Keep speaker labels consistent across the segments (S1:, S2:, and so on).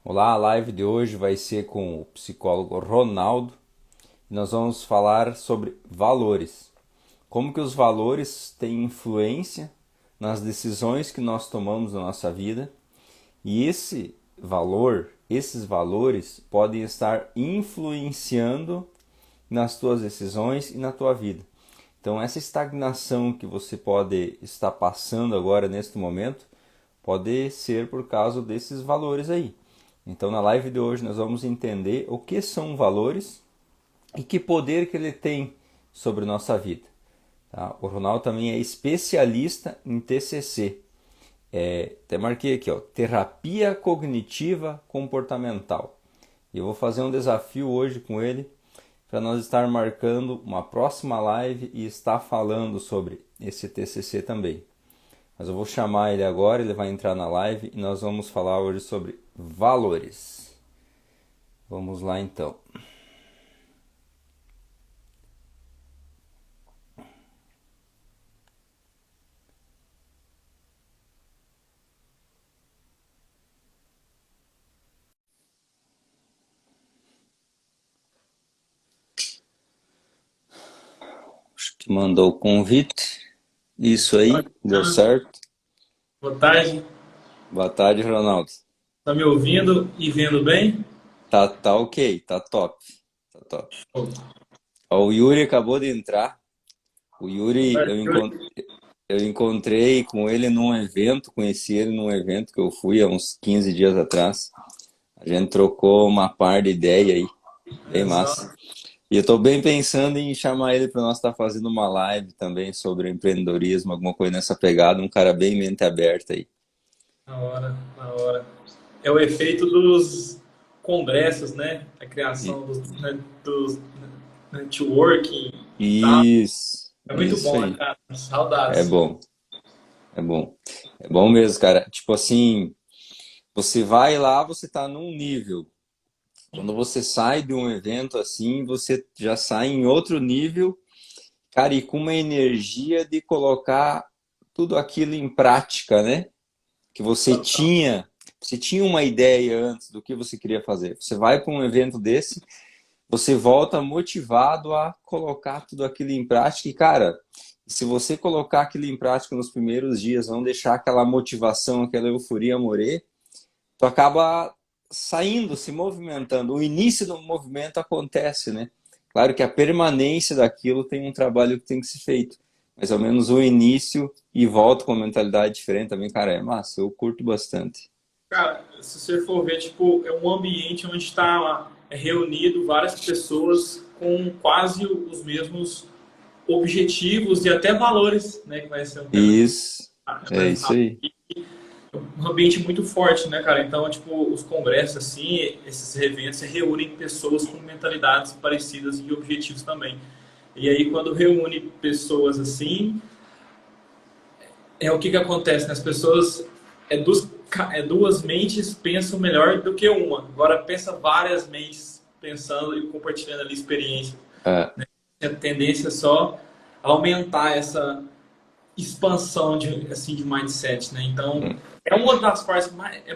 S1: Olá, a live de hoje vai ser com o psicólogo Ronaldo e nós vamos falar sobre valores. Como que os valores têm influência nas decisões que nós tomamos na nossa vida e esses valores podem estar influenciando nas tuas decisões e na tua vida. Então, essa estagnação que você pode estar passando agora neste momento pode ser por causa desses valores aí. Então, na live de hoje, nós vamos entender o que são valores e que poder que ele tem sobre nossa vida. Tá? O Ronaldo também é especialista em TCC. Até marquei aqui, ó, terapia cognitiva comportamental. E eu vou fazer um desafio hoje com ele para nós estar marcando uma próxima live e estar falando sobre esse TCC também. Mas eu vou chamar ele agora, ele vai entrar na live e nós vamos falar hoje sobre valores. Vamos lá então. Acho que mandou o convite. Isso aí, deu certo.
S2: Boa tarde.
S1: Boa tarde, Ronaldo.
S2: Tá me ouvindo e vendo bem?
S1: Tá ok, tá top. Tá top. Ó, o Yuri acabou de entrar. O
S2: Boa
S1: Yuri,
S2: tarde.
S1: eu encontrei com ele num evento, conheci ele num evento que eu fui há uns 15 dias atrás. A gente trocou uma par de ideia aí, bem
S2: É só
S1: massa. E eu estou bem pensando em chamar ele para nós estar fazendo uma live também sobre empreendedorismo, alguma coisa nessa pegada, um cara bem mente aberta aí.
S2: na hora, na hora. É o efeito dos congressos, né? A
S1: E-
S2: criação dos networking e tal. É muito
S1: isso
S2: bom, né,
S1: aí.
S2: cara?
S1: É
S2: Saudades.
S1: bom, é bom. É bom mesmo, cara. Tipo assim, você vai lá, você tá num nível. Quando você sai de um evento assim, você já sai em outro nível, cara, e com uma energia de colocar tudo aquilo em prática, né? Que você tinha uma ideia antes do que você queria fazer. Você vai para um evento desse, você volta motivado a colocar tudo aquilo em prática e, cara, se você colocar aquilo em prática nos primeiros dias, não deixar aquela motivação, aquela euforia morrer, tu acaba saindo, se movimentando. O início do movimento acontece, né? Claro que a permanência daquilo tem um trabalho que tem que ser feito, mas ao menos o início e volta com uma mentalidade diferente também, cara, é massa, eu curto bastante.
S2: Cara, se você for ver, tipo, é um ambiente onde está reunido várias pessoas com quase os mesmos objetivos e até valores, né? Que vai ser um tema que
S1: Isso,
S2: a gente
S1: é
S2: vai
S1: isso
S2: falar.
S1: aí.
S2: Um ambiente muito forte, né, cara? Então, tipo, os congressos, assim, esses eventos reúnem pessoas com mentalidades parecidas e objetivos também. E aí, quando reúne pessoas assim, é o que que acontece, né? As pessoas, duas mentes pensam melhor do que uma. Agora, pensa várias mentes pensando e compartilhando ali experiência.
S1: É,
S2: A tendência é só aumentar essa expansão de, assim, de mindset, né? Então, é uma das partes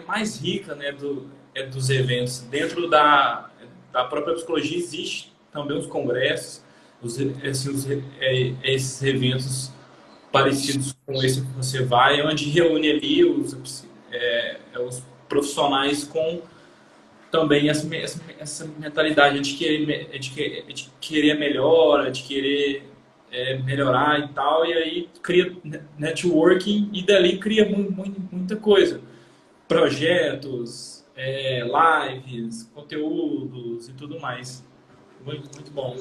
S2: mais rica, né, dos eventos. Dentro da própria psicologia existe também os congressos, esses eventos parecidos com esse que você vai, onde reúne ali os profissionais com também essa mentalidade de querer melhora, de querer melhorar e tal, e aí cria networking e dali cria muita coisa. Projetos, lives, conteúdos e tudo mais. Muito bom.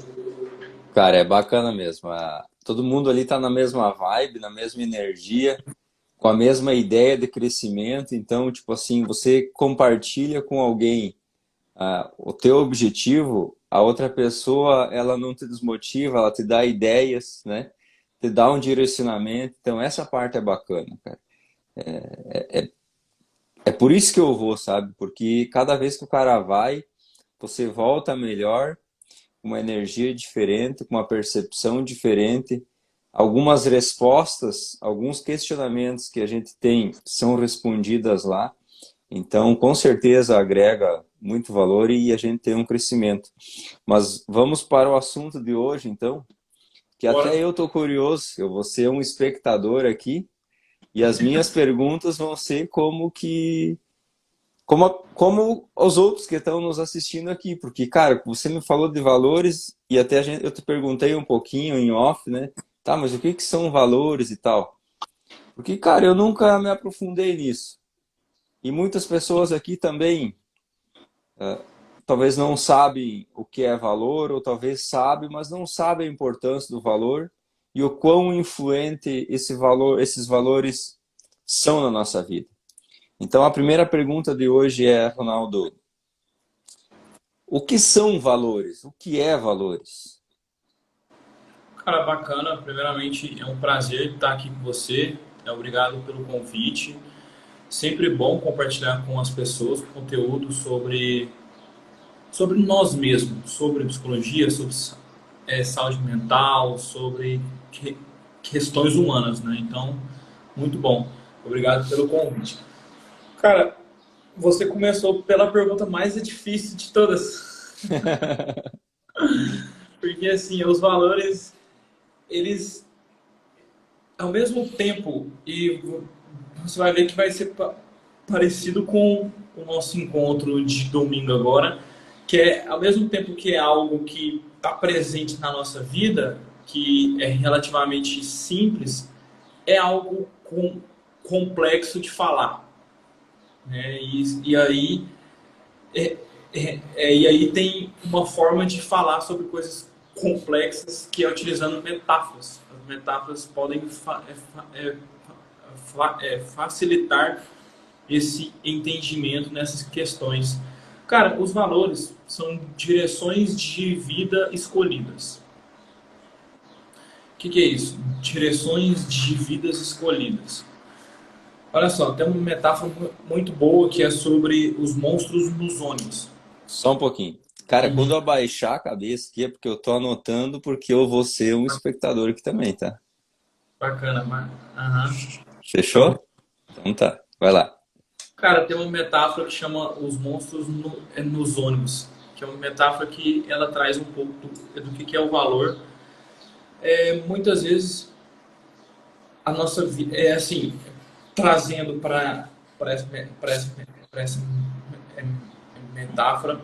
S1: cara, é bacana mesmo. Todo mundo ali tá na mesma vibe, na mesma energia, com a mesma ideia de crescimento. Então, tipo assim, você compartilha com alguém o teu objetivo, a outra pessoa, ela não te desmotiva, ela te dá ideias, né? Te dá um direcionamento. Então, essa parte é bacana, cara. É por isso que eu vou, sabe? Porque cada vez que o cara vai, você volta melhor, com uma energia diferente, com uma percepção diferente. Algumas respostas, alguns questionamentos que a gente tem são respondidas lá. Então, com certeza agrega muito valor e a gente tem um crescimento. Mas vamos para o assunto de hoje, então, que até
S2: Bora.
S1: eu estou curioso, eu vou ser um espectador aqui e as minhas perguntas vão ser como os outros que estão nos assistindo aqui, porque, cara, você me falou de valores e até eu te perguntei um pouquinho em off, né? Tá, mas o que que são valores e tal? Porque, cara, eu nunca me aprofundei nisso. E muitas pessoas aqui também talvez não sabem o que é valor, ou talvez sabem, mas não sabem a importância do valor e o quão influente esses valores são na nossa vida. Então, a primeira pergunta de hoje é, Ronaldo, o que são valores? O que é valores?
S2: Cara, bacana. Primeiramente, é um prazer estar aqui com você. Obrigado pelo convite. Sempre bom compartilhar com as pessoas conteúdo sobre nós mesmos, sobre psicologia, sobre saúde mental, sobre que- questões humanas, né? Então, muito bom. Obrigado pelo convite. Cara, você começou pela pergunta mais difícil de todas, porque assim, os valores, eles ao mesmo tempo, e você vai ver que vai ser parecido com o nosso encontro de domingo agora, que é ao mesmo tempo que é algo que está presente na nossa vida, que é relativamente simples, é algo complexo de falar, né? E aí e aí tem uma forma de falar sobre coisas complexas que é utilizando metáforas. As metáforas podem facilitar esse entendimento nessas questões. Cara, os valores são direções de vida escolhidas. O que é isso? Direções de vidas escolhidas. Olha só, tem uma metáfora muito boa que é sobre os monstros nos ônibus.
S1: Só um pouquinho. Cara, quando eu abaixar a cabeça aqui é porque eu tô anotando, porque eu vou ser um espectador aqui também, tá?
S2: Bacana, mas... Aham.
S1: Fechou? Então tá, vai lá.
S2: Cara, tem uma metáfora que chama os monstros nos ônibus, que é uma metáfora que ela traz um pouco do que é o valor. Muitas vezes a nossa vida é assim, trazendo para essa é, metáfora,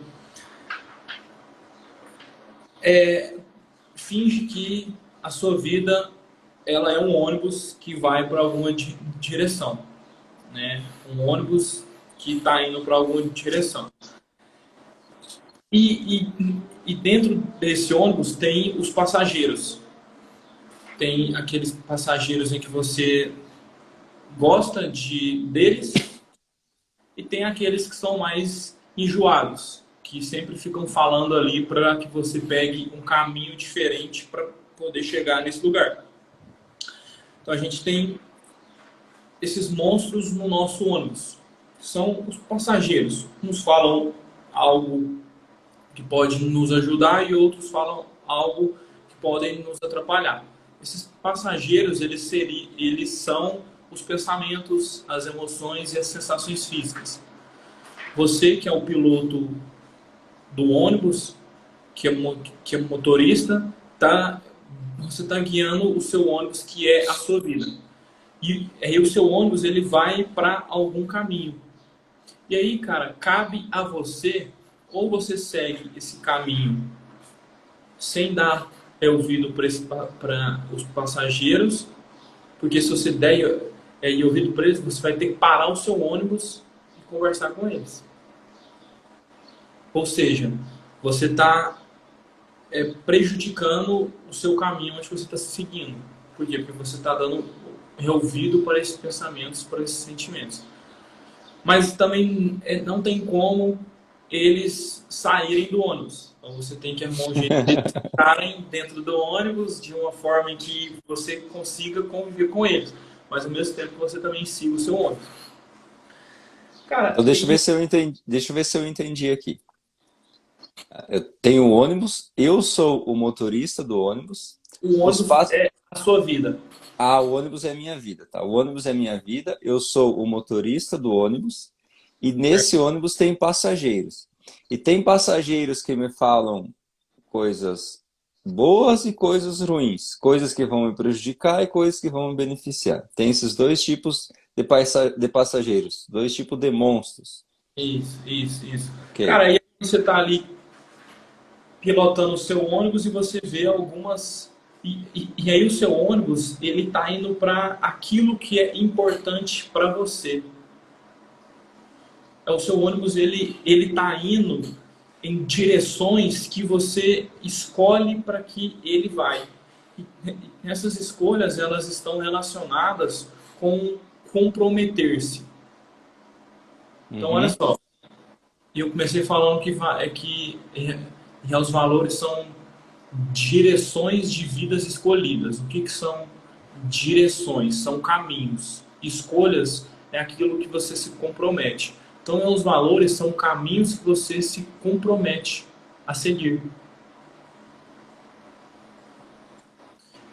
S2: finge que a sua vida ela é um ônibus que vai para alguma direção, né? Um ônibus que está indo para alguma direção. E dentro desse ônibus tem os passageiros. Tem aqueles passageiros em que você gosta deles e tem aqueles que são mais enjoados, que sempre ficam falando ali para que você pegue um caminho diferente para poder chegar nesse lugar. Então a gente tem esses monstros no nosso ônibus. São os passageiros. Uns falam algo que pode nos ajudar e outros falam algo que podem nos atrapalhar. Esses passageiros, eles são os pensamentos, as emoções e as sensações físicas. Você que é o piloto do ônibus, que é motorista, você está guiando o seu ônibus, que é a sua vida. E aí o seu ônibus ele vai para algum caminho. E aí, cara, cabe a você, ou você segue esse caminho sem dar ouvido para os passageiros, porque se você der ouvido para eles, você vai ter que parar o seu ônibus e conversar com eles. Ou seja, você está prejudicando o seu caminho onde você está seguindo. Por quê? Porque você está dando ouvido para esses pensamentos, para esses sentimentos. Mas também não tem como eles saírem do ônibus. Então você tem que arrumar um jeito de eles ficarem dentro do ônibus de uma forma em que você consiga conviver com eles, mas ao mesmo tempo que você também siga o seu ônibus.
S1: Então
S2: Cara,
S1: deixa eu ver se eu entendi, deixa eu ver se eu entendi aqui. Eu tenho o ônibus, eu sou o motorista do ônibus.
S2: o
S1: Os
S2: ônibus
S1: pas...
S2: é a sua vida.
S1: o ônibus é minha vida, tá? O ônibus é minha vida, eu sou o motorista do ônibus E nesse ônibus tem passageiros. E tem passageiros que me falam coisas boas e coisas ruins, coisas que vão me prejudicar e coisas que vão me beneficiar. Tem esses dois tipos de passageiros, dois tipos de monstros.
S2: Isso.
S1: Ok.
S2: Cara, aí você tá ali pilotando o seu ônibus e você vê algumas. E aí o seu ônibus ele tá indo para aquilo que é importante para você. É o seu ônibus ele tá indo em direções que você escolhe para que ele vai. E essas escolhas elas estão relacionadas com comprometer-se. Então olha
S1: Uhum.
S2: só, eu comecei falando que os valores são direções de vidas escolhidas. O que são direções? São caminhos. Escolhas é aquilo que você se compromete. Então, os valores são caminhos que você se compromete a seguir.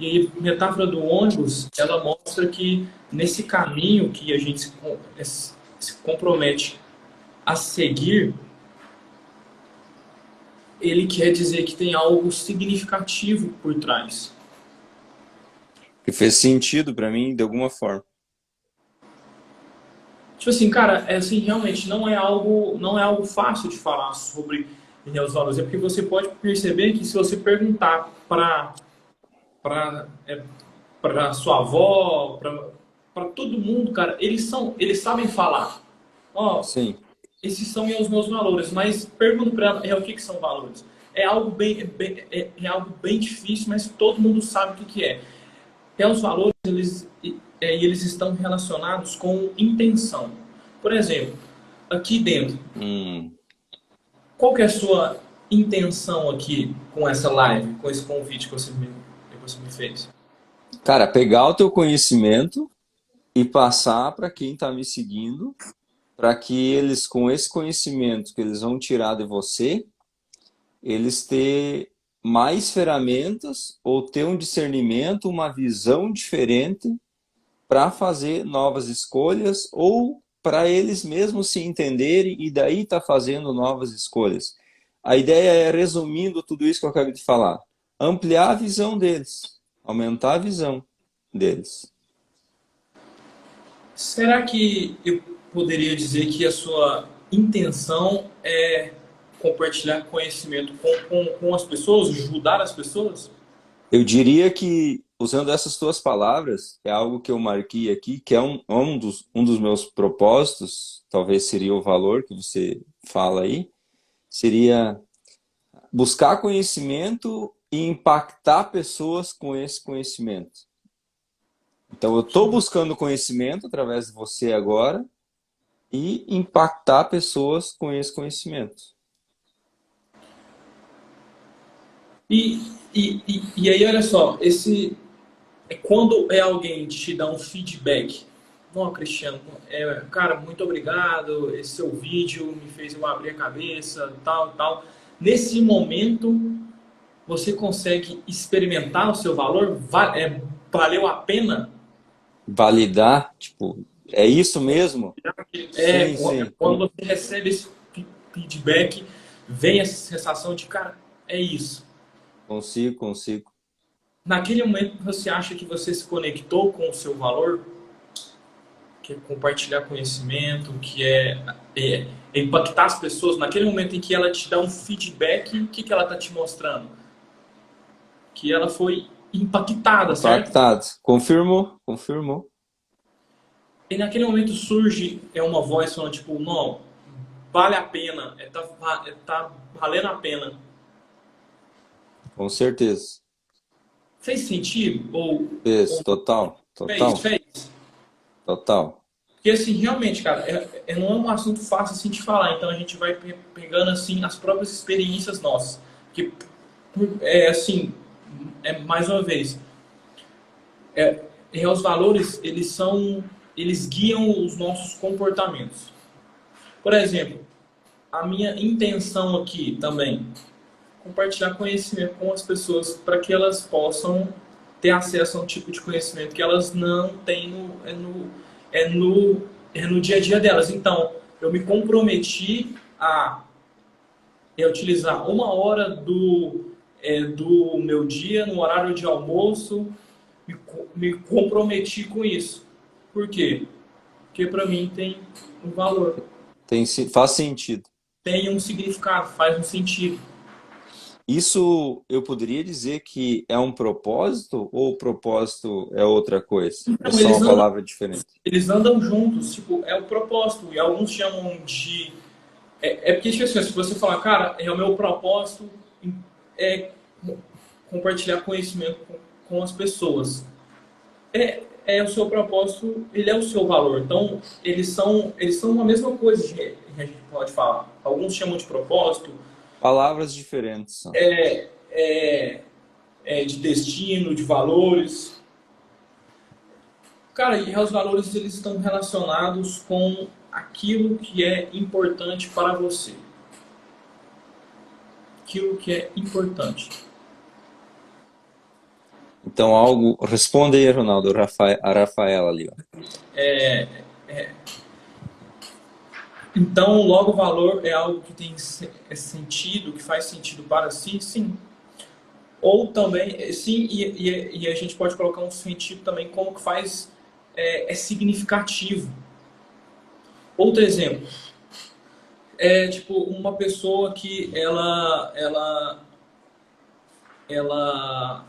S2: E aí, a metáfora do ônibus, ela mostra que nesse caminho que a gente se compromete a seguir, ele quer dizer que tem algo significativo por trás.
S1: Que fez sentido para mim de alguma forma.
S2: Tipo assim, cara, é assim, realmente não é algo fácil de falar sobre os valores. É porque você pode perceber que se você perguntar para sua avó, para todo mundo, cara, eles sabem falar. Ó,
S1: Sim.
S2: esses são os meus valores, mas pergunto para ela, o que são valores? É algo bem difícil, mas todo mundo sabe o que é. Os valores, eles estão relacionados com intenção. Por exemplo, aqui dentro,
S1: Hum.
S2: qual que é a sua intenção aqui com essa live, com esse convite que você me fez?
S1: Cara, pegar o teu conhecimento e passar para quem está me seguindo, para que eles, com esse conhecimento que eles vão tirar de você, eles ter mais ferramentas ou ter um discernimento, uma visão diferente para fazer novas escolhas ou para eles mesmos se entenderem e daí tá fazendo novas escolhas. A ideia é, resumindo tudo isso que eu acabei de falar, ampliar a visão deles, aumentar a visão deles.
S2: Será que eu poderia dizer que a sua intenção é compartilhar conhecimento com as pessoas, ajudar as pessoas?
S1: Eu diria que, usando essas tuas palavras, é algo que eu marquei aqui, que é um dos meus propósitos, talvez seria o valor que você fala aí, seria buscar conhecimento e impactar pessoas com esse conhecimento. Então, eu estou buscando conhecimento através de você agora e impactar pessoas com esse conhecimento.
S2: E aí, olha só, quando é alguém te dá um feedback, não, Cristiano, cara, muito obrigado, esse seu vídeo me fez eu abrir a cabeça, tal, tal. Nesse momento, você consegue experimentar o seu valor? Valeu a pena?
S1: Validar, tipo, é isso mesmo? Sim, sim.
S2: Quando você recebe esse feedback, vem essa sensação de, cara, é isso.
S1: Consigo, consigo.
S2: Naquele momento você acha que você se conectou com o seu valor, que é compartilhar conhecimento, que é impactar as pessoas. Naquele momento em que ela te dá um feedback, o que ela está te mostrando? Que ela foi impactada, certo?
S1: Impactado. Confirmou, confirmou.
S2: E naquele momento surge uma voz falando tipo, não, vale a pena, tá valendo a pena.
S1: Com certeza.
S2: Fez sentido?
S1: Fez,
S2: Ou
S1: total,
S2: fez?
S1: total,
S2: Fez?
S1: total.
S2: Porque assim, realmente, cara, não é um assunto fácil assim de falar, então a gente vai pegando assim as próprias experiências nossas. Que assim, mais uma vez, os valores, eles guiam os nossos comportamentos. Por exemplo, a minha intenção aqui também, compartilhar conhecimento com as pessoas para que elas possam ter acesso a um tipo de conhecimento que elas não têm no dia a dia delas. Então, eu me comprometi a utilizar 1 hora do meu dia no horário de almoço, me comprometi com isso. Por quê? Porque para mim tem um valor,
S1: Faz sentido.
S2: tem um significado, faz um sentido.
S1: Isso eu poderia dizer que é um propósito ou o propósito é outra coisa? É
S2: Então,
S1: só uma palavra diferente?
S2: eles andam juntos, tipo, é o propósito. E alguns chamam de. Porque, tipo assim, se você falar, cara, é o meu propósito é compartilhar conhecimento com as pessoas. É o seu propósito, ele é o seu valor. Então, eles são a mesma coisa, a gente pode falar. Alguns chamam de propósito,
S1: Palavras diferentes são.
S2: de destino, de valores. Cara, e os valores eles estão relacionados com aquilo que é importante para você. Aquilo que é importante.
S1: Então, algo. Responde aí, Ronaldo, a Rafaela ali. Ó.
S2: Então, logo o valor é algo que tem sentido, que faz sentido para si, sim. Ou também, sim, e a gente pode colocar um sentido também como que faz, é significativo. Outro exemplo, é tipo uma pessoa que ela, ela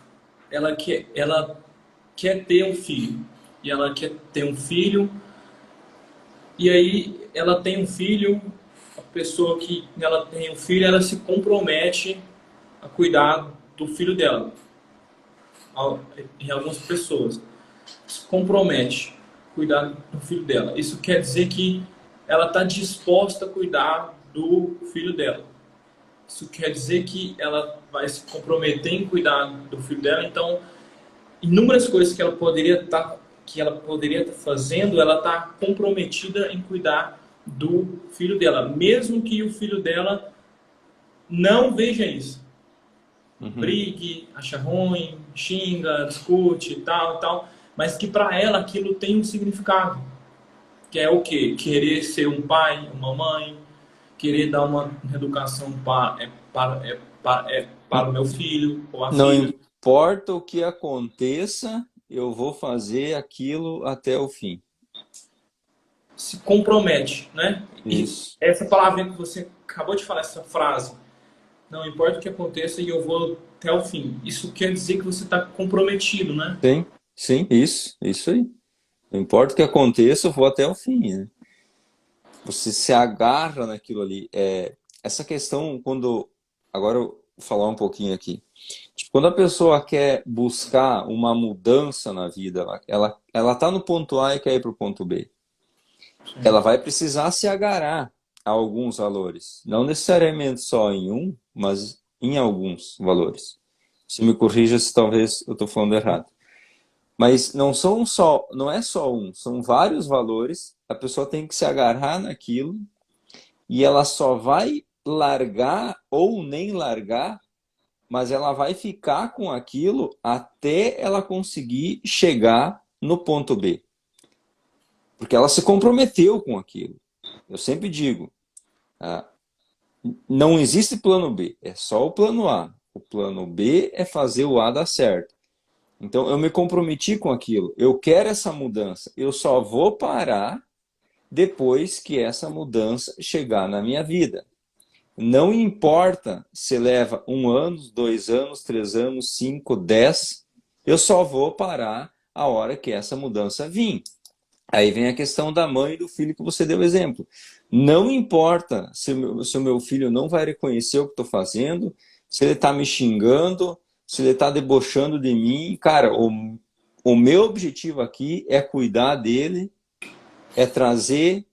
S2: quer ter um filho. E ela quer ter um filho, e aí ela tem um filho, a pessoa que ela tem um filho, ela se compromete a cuidar do filho dela. Em algumas pessoas se compromete a cuidar do filho dela. Isso quer dizer que ela está disposta a cuidar do filho dela. Isso quer dizer que ela vai se comprometer em cuidar do filho dela. Então, inúmeras coisas que ela poderia estar fazendo, ela está comprometida em cuidar do filho dela, mesmo que o filho dela não veja isso. Brigue, acha ruim, xinga, discute e tal, mas que para ela aquilo tem um significado, que é o quê? Querer ser um pai, uma mãe, querer dar uma educação para o meu filho ou a
S1: Não
S2: filha.
S1: importa o que aconteça, eu vou fazer aquilo até o fim.
S2: Se compromete, né?
S1: Isso.
S2: E essa palavra que você acabou de falar, essa frase, não importa o que aconteça e eu vou até o fim. Isso quer dizer que você está comprometido, né?
S1: Sim, sim, isso aí. Não importa o que aconteça, eu vou até o fim, né? Você se agarra naquilo ali. Essa questão, quando. Agora eu vou falar um pouquinho aqui. Tipo, quando a pessoa quer buscar uma mudança na vida, ela tá no ponto A e quer ir para o ponto B. Ela vai precisar se agarrar a alguns valores. Não necessariamente só em um, mas em alguns valores. Se me corrija se talvez eu estou falando errado. Mas não é só um, são vários valores. A pessoa tem que se agarrar naquilo e ela só vai largar ou nem largar, mas ela vai ficar com aquilo até ela conseguir chegar no ponto B. Porque ela se comprometeu com aquilo. Eu sempre digo, não existe plano B, é só o plano A. O plano B é fazer o A dar certo. Então eu me comprometi com aquilo, eu quero essa mudança, eu só vou parar depois que essa mudança chegar na minha vida. Não importa se leva 1 ano, 2 anos, 3 anos, 5, 10, eu só vou parar a hora que essa mudança vir. Aí vem a questão da mãe e do filho que você deu exemplo. Não importa se o meu filho não vai reconhecer o que estou fazendo, se ele está me xingando, se ele está debochando de mim. Cara, o meu objetivo aqui é cuidar dele, é trazer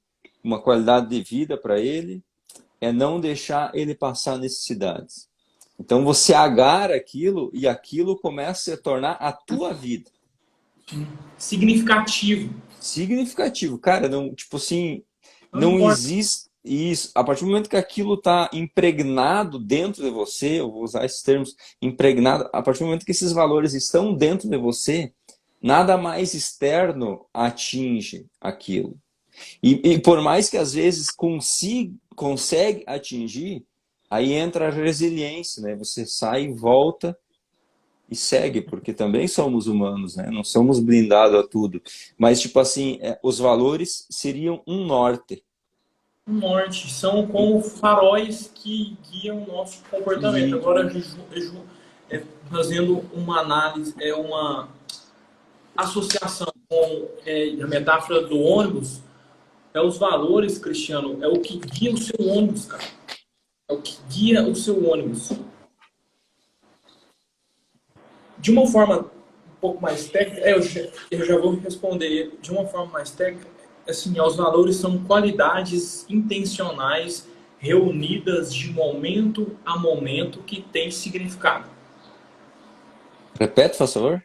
S1: uma qualidade de vida para ele, é não deixar ele passar necessidades. Então você agarra aquilo e aquilo começa a se tornar a tua vida.
S2: Significativo.
S1: Significativo. Cara, não, tipo assim,
S2: Não
S1: não
S2: importa.
S1: existe isso. A partir do momento que aquilo está impregnado dentro de você, eu vou usar esses termos, impregnado, a partir do momento que esses valores estão dentro de você, nada mais externo atinge aquilo. E por mais que às vezes consegue atingir, aí entra a resiliência, né? Você sai, volta e segue, porque também somos humanos, né? Não somos blindados a tudo. Mas, tipo assim, os valores seriam um norte.
S2: O norte são como faróis que guiam o nosso comportamento.
S1: E
S2: Agora, fazendo uma análise, uma associação com a metáfora do ônibus, os valores, Cristiano, é o que guia o seu ônibus, cara. É o que guia o seu ônibus. De uma forma um pouco mais técnica, eu já vou responder de uma forma mais técnica, assim, os valores são qualidades intencionais reunidas de momento a momento que têm significado.
S1: repete, por favor.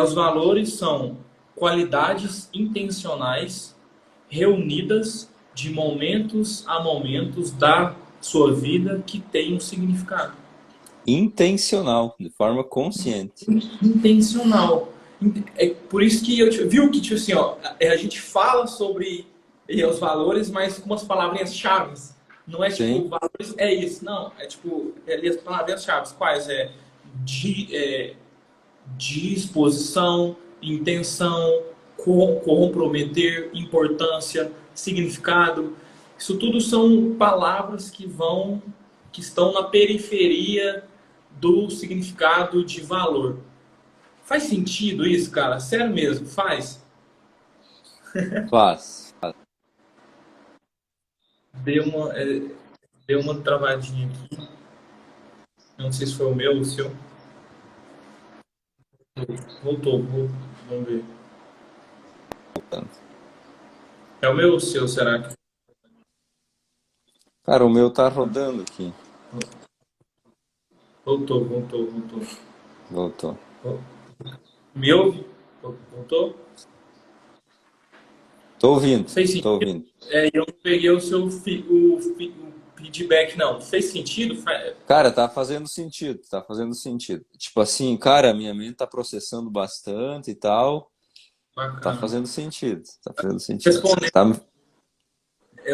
S2: Os valores são qualidades intencionais reunidas de momentos a momentos da sua vida que têm um significado.
S1: Intencional, de forma consciente.
S2: Intencional. É por isso que viu que tipo assim, ó, a gente fala sobre os valores, mas com umas palavrinhas-chave. Não é tipo,
S1: Sim.
S2: valores é isso, não. É tipo, ali as palavrinhas-chave. Quais? Disposição, intenção, comprometer, importância, significado. Isso tudo são palavras que estão na periferia do significado de valor. Faz sentido isso, cara? Sério mesmo, faz?
S1: Faz.
S2: Deu uma, deu uma travadinha aqui. Não sei se foi o meu ou o seu. Voltou. Vamos ver. É o meu ou o seu, será que?
S1: Cara, o meu tá rodando aqui.
S2: Voltou.
S1: Voltou.
S2: Me ouve? Voltou?
S1: Tô ouvindo,
S2: Fez
S1: tô
S2: sentido?
S1: ouvindo.
S2: Eu não peguei o seu o feedback, não. Fez sentido?
S1: Cara, tá fazendo sentido, tá fazendo sentido. Tipo assim, cara, minha mente tá processando bastante e tal. Tá
S2: Bacana.
S1: fazendo sentido, tá fazendo sentido.
S2: Respondendo
S1: Tá...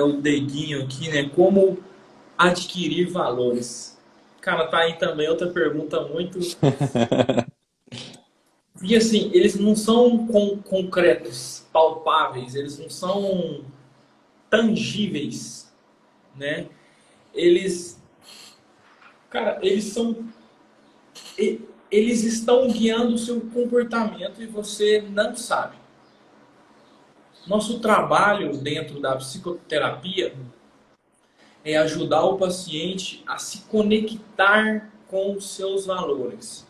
S2: o dedinho aqui, né? Como adquirir valores? Cara, tá aí também outra pergunta muito. E assim, eles não são concretos, palpáveis, eles não são tangíveis, né? Eles, cara, eles estão guiando o seu comportamento e você não sabe. Nosso trabalho dentro da psicoterapia é ajudar o paciente a se conectar com os seus valores,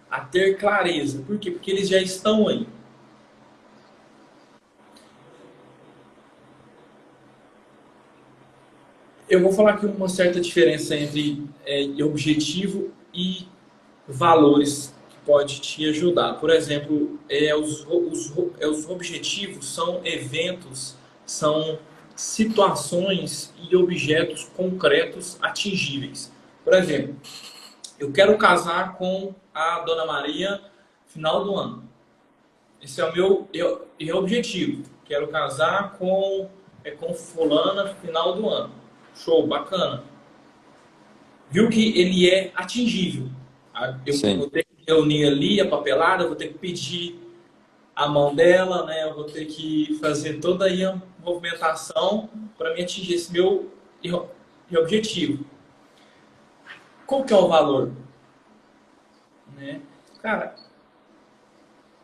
S2: a ter clareza. Por quê? Porque eles já estão aí. Eu vou falar aqui uma certa diferença entre objetivo e valores que pode te ajudar. Por exemplo, os objetivos são eventos, são situações e objetos concretos atingíveis. Por exemplo, eu quero casar com a Dona Maria no final do ano. Esse é o meu objetivo. Quero casar com fulana no final do ano. Show, bacana. Viu que ele é atingível. Eu
S1: Sim,
S2: vou ter que reunir ali a papelada, eu vou ter que pedir a mão dela, né? Eu vou ter que fazer toda aí a movimentação para me atingir esse meu objetivo. Qual que é o valor? Né? Cara,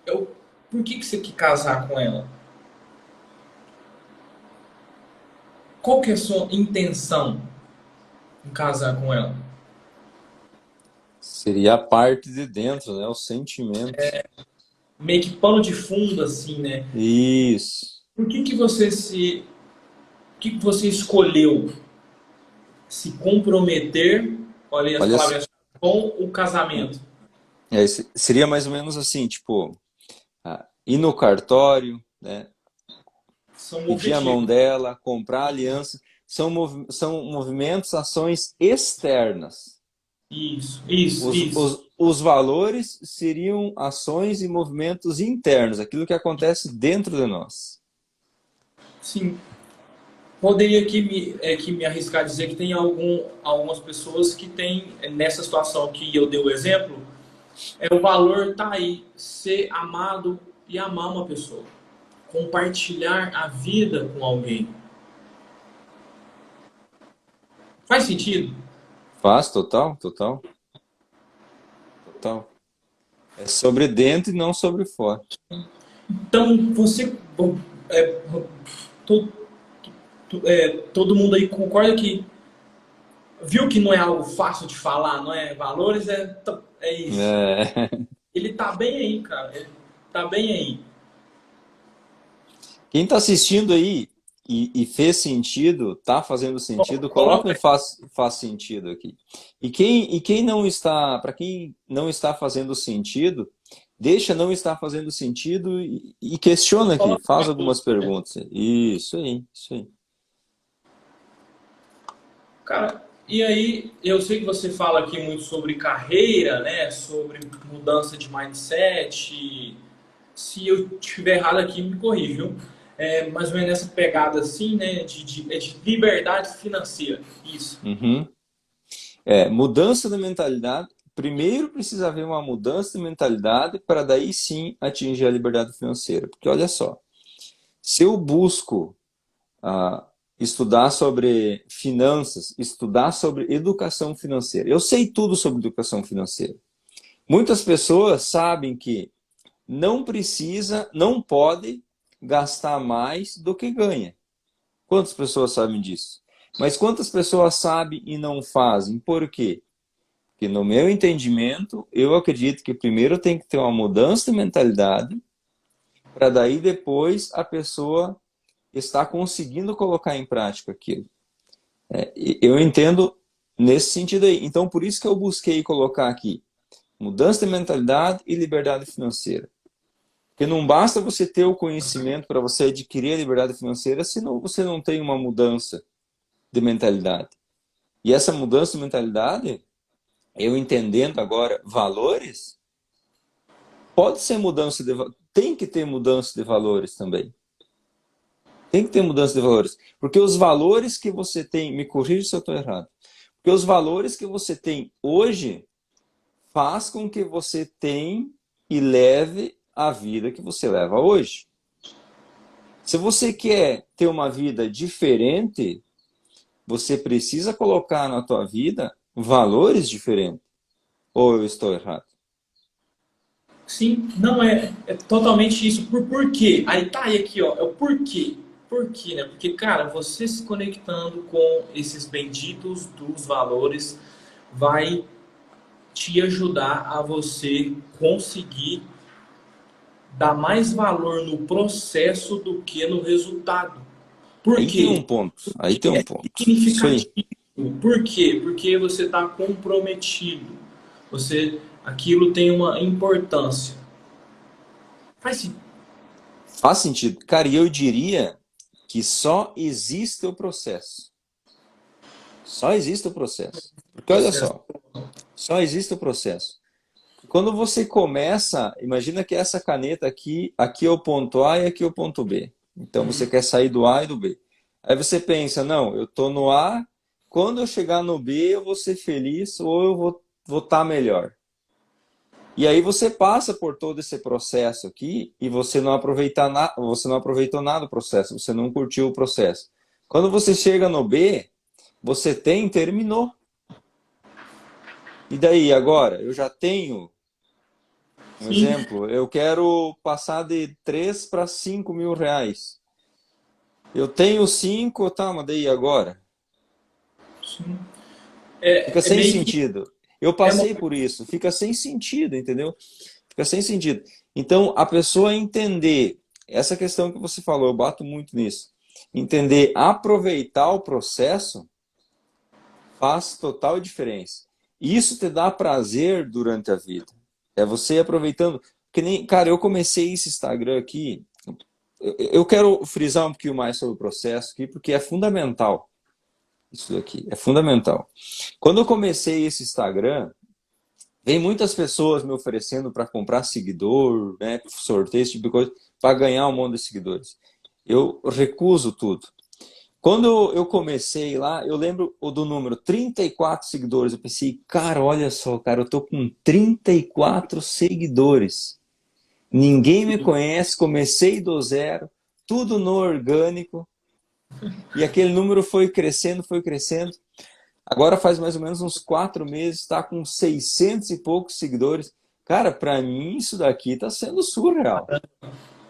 S2: por que você quer casar com ela? Qual que é a sua intenção em casar com ela?
S1: seria a parte de dentro, né? Os sentimentos.
S2: Meio que pano de fundo, assim, né?
S1: Isso.
S2: Por que você escolheu se comprometer, olha aí as
S1: Olha,
S2: palavras, com o casamento?
S1: seria mais ou menos assim, tipo, ir no cartório, né?
S2: São
S1: Pedir a mão
S2: objetivos.
S1: dela, comprar aliança. São movimentos, ações externas.
S2: Isso.
S1: Os valores seriam ações e movimentos internos, aquilo que acontece dentro de nós.
S2: Sim. Poderia que me arriscar a dizer que tem algumas pessoas que têm, nessa situação que eu dei o exemplo, o valor tá aí, ser amado e amar uma pessoa. Compartilhar a vida com alguém. Faz sentido?
S1: Faz total, total, total. É sobre dentro e não sobre fora.
S2: Então, é, to- todo mundo aí concorda que viu que não é algo fácil de falar, não é? Valores é isso.
S1: É.
S2: Ele tá bem aí, cara. Ele tá bem aí.
S1: Quem está assistindo aí e fez sentido, tá fazendo sentido, coloca
S2: Coloca
S1: um faz sentido aqui. E quem não está, para quem não está fazendo sentido, deixa não estar fazendo sentido e questiona aqui,
S2: coloca
S1: faz
S2: uma
S1: algumas
S2: dúvida.
S1: perguntas. Isso aí, isso aí.
S2: Cara, e aí, eu sei que você fala aqui muito sobre carreira, né? Sobre mudança de mindset. Se eu estiver errado aqui, me corrija, viu? Mais ou menos nessa pegada assim, né? De liberdade financeira. Isso.
S1: Uhum. Mudança da mentalidade. Primeiro precisa haver uma mudança de mentalidade para daí sim atingir a liberdade financeira. Porque olha só, se eu busco estudar sobre finanças, estudar sobre educação financeira. Eu sei tudo sobre educação financeira. Muitas pessoas sabem que não precisa, não pode gastar mais do que ganha. Quantas pessoas sabem disso? Mas quantas pessoas sabem e não fazem? Por quê? Porque no meu entendimento, eu acredito que primeiro tem que ter uma mudança de mentalidade para daí depois a pessoa estar conseguindo colocar em prática aquilo. Eu entendo nesse sentido aí. Então, por isso que eu busquei colocar aqui mudança de mentalidade e liberdade financeira. Porque não basta você ter o conhecimento para você adquirir a liberdade financeira se não, você não tem uma mudança de mentalidade. E essa mudança de mentalidade, eu entendendo agora valores, pode ser mudança de tem que ter mudança de valores também. Tem que ter mudança de valores. Porque os valores que você tem, me corrija se eu estou errado, porque os valores que você tem hoje faz com que você tenha e leve a vida que você leva hoje. Se você quer ter uma vida diferente, você precisa colocar na tua vida valores diferentes. Ou eu estou errado?
S2: Sim, não é totalmente isso. Por quê? Aí tá aí aqui, ó, é o porquê. Por quê, né? Porque, cara, você se conectando com esses benditos dos valores vai te ajudar a você conseguir dar mais valor no processo do que no resultado. Por
S1: Aí tem um
S2: quê?
S1: ponto. Aí tem
S2: Porque
S1: um
S2: é
S1: ponto. Isso aí.
S2: significativo. Por quê? Porque você está comprometido. Aquilo tem uma importância. Faz sentido.
S1: Faz sentido. Cara, e eu diria que só existe o processo. Só existe o processo. Porque olha
S2: Processo.
S1: só, só existe o processo. Quando você começa, imagina que essa caneta aqui, aqui é o ponto A e aqui é o ponto B. Então você quer sair do A e do B. Aí você pensa, não, eu estou no A, quando eu chegar no B eu vou ser feliz ou eu vou estar melhor. E aí você passa por todo esse processo aqui e você não aproveitou nada do processo, você não curtiu o processo. Quando você chega no B, você terminou. E daí agora? Eu já tenho um
S2: Sim,
S1: exemplo, eu quero passar de 3 para 5 mil reais. Eu tenho 5, tá, mas daí agora?
S2: sim.
S1: Fica
S2: É
S1: sem
S2: meio que
S1: sentido. Eu
S2: é uma
S1: passei por isso, fica sem sentido, entendeu? Fica sem sentido. Então, a pessoa entender essa questão que você falou, eu bato muito nisso. Entender, aproveitar o processo faz total diferença. Isso te dá prazer durante a vida. É você aproveitando. Que nem, cara, eu comecei esse Instagram aqui. Eu quero frisar um pouquinho mais sobre o processo aqui, porque é fundamental. Isso daqui é fundamental. Quando eu comecei esse Instagram, vem muitas pessoas me oferecendo para comprar seguidor, né, sorteio, esse tipo de coisa, para ganhar um monte de seguidores. eu recuso tudo. Quando eu comecei lá, eu lembro do número 34 seguidores. Eu pensei, cara, olha só, cara, eu tô com 34 seguidores. Ninguém me conhece, comecei do zero, tudo no orgânico. E aquele número foi crescendo, foi crescendo. Agora faz mais ou menos uns 4 meses, está com 600 e poucos seguidores. Cara, para mim isso daqui está sendo surreal.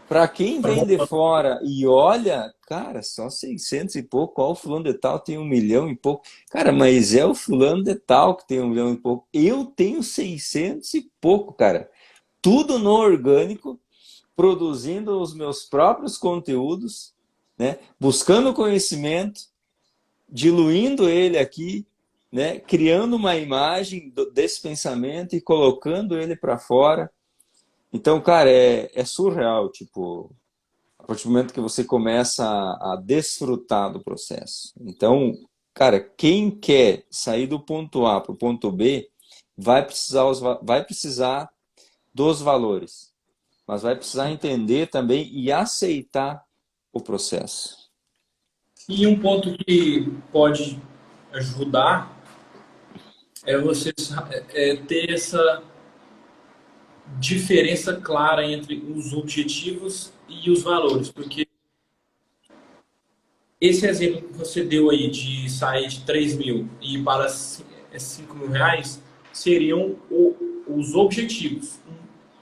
S1: Para quem vem de fora e olha, cara, só 600 e pouco, qual o fulano de tal tem 1 milhão e pouco. Cara, mas é o fulano de tal que tem 1 milhão e pouco. Eu tenho 600 e pouco, cara. Tudo no orgânico, produzindo os meus próprios conteúdos, né? Buscando conhecimento, diluindo ele aqui, né? Criando uma imagem desse pensamento e colocando ele para fora. Então, cara, é surreal, tipo, a partir do momento que você começa a desfrutar do processo. Então, cara, quem quer sair do ponto A para o ponto B vai precisar dos valores, mas vai precisar entender também e aceitar o processo.
S2: E um ponto que pode ajudar é você ter essa diferença clara entre os objetivos e os valores, porque esse exemplo que você deu aí de sair de 3 mil e ir para 5 mil reais seriam os objetivos.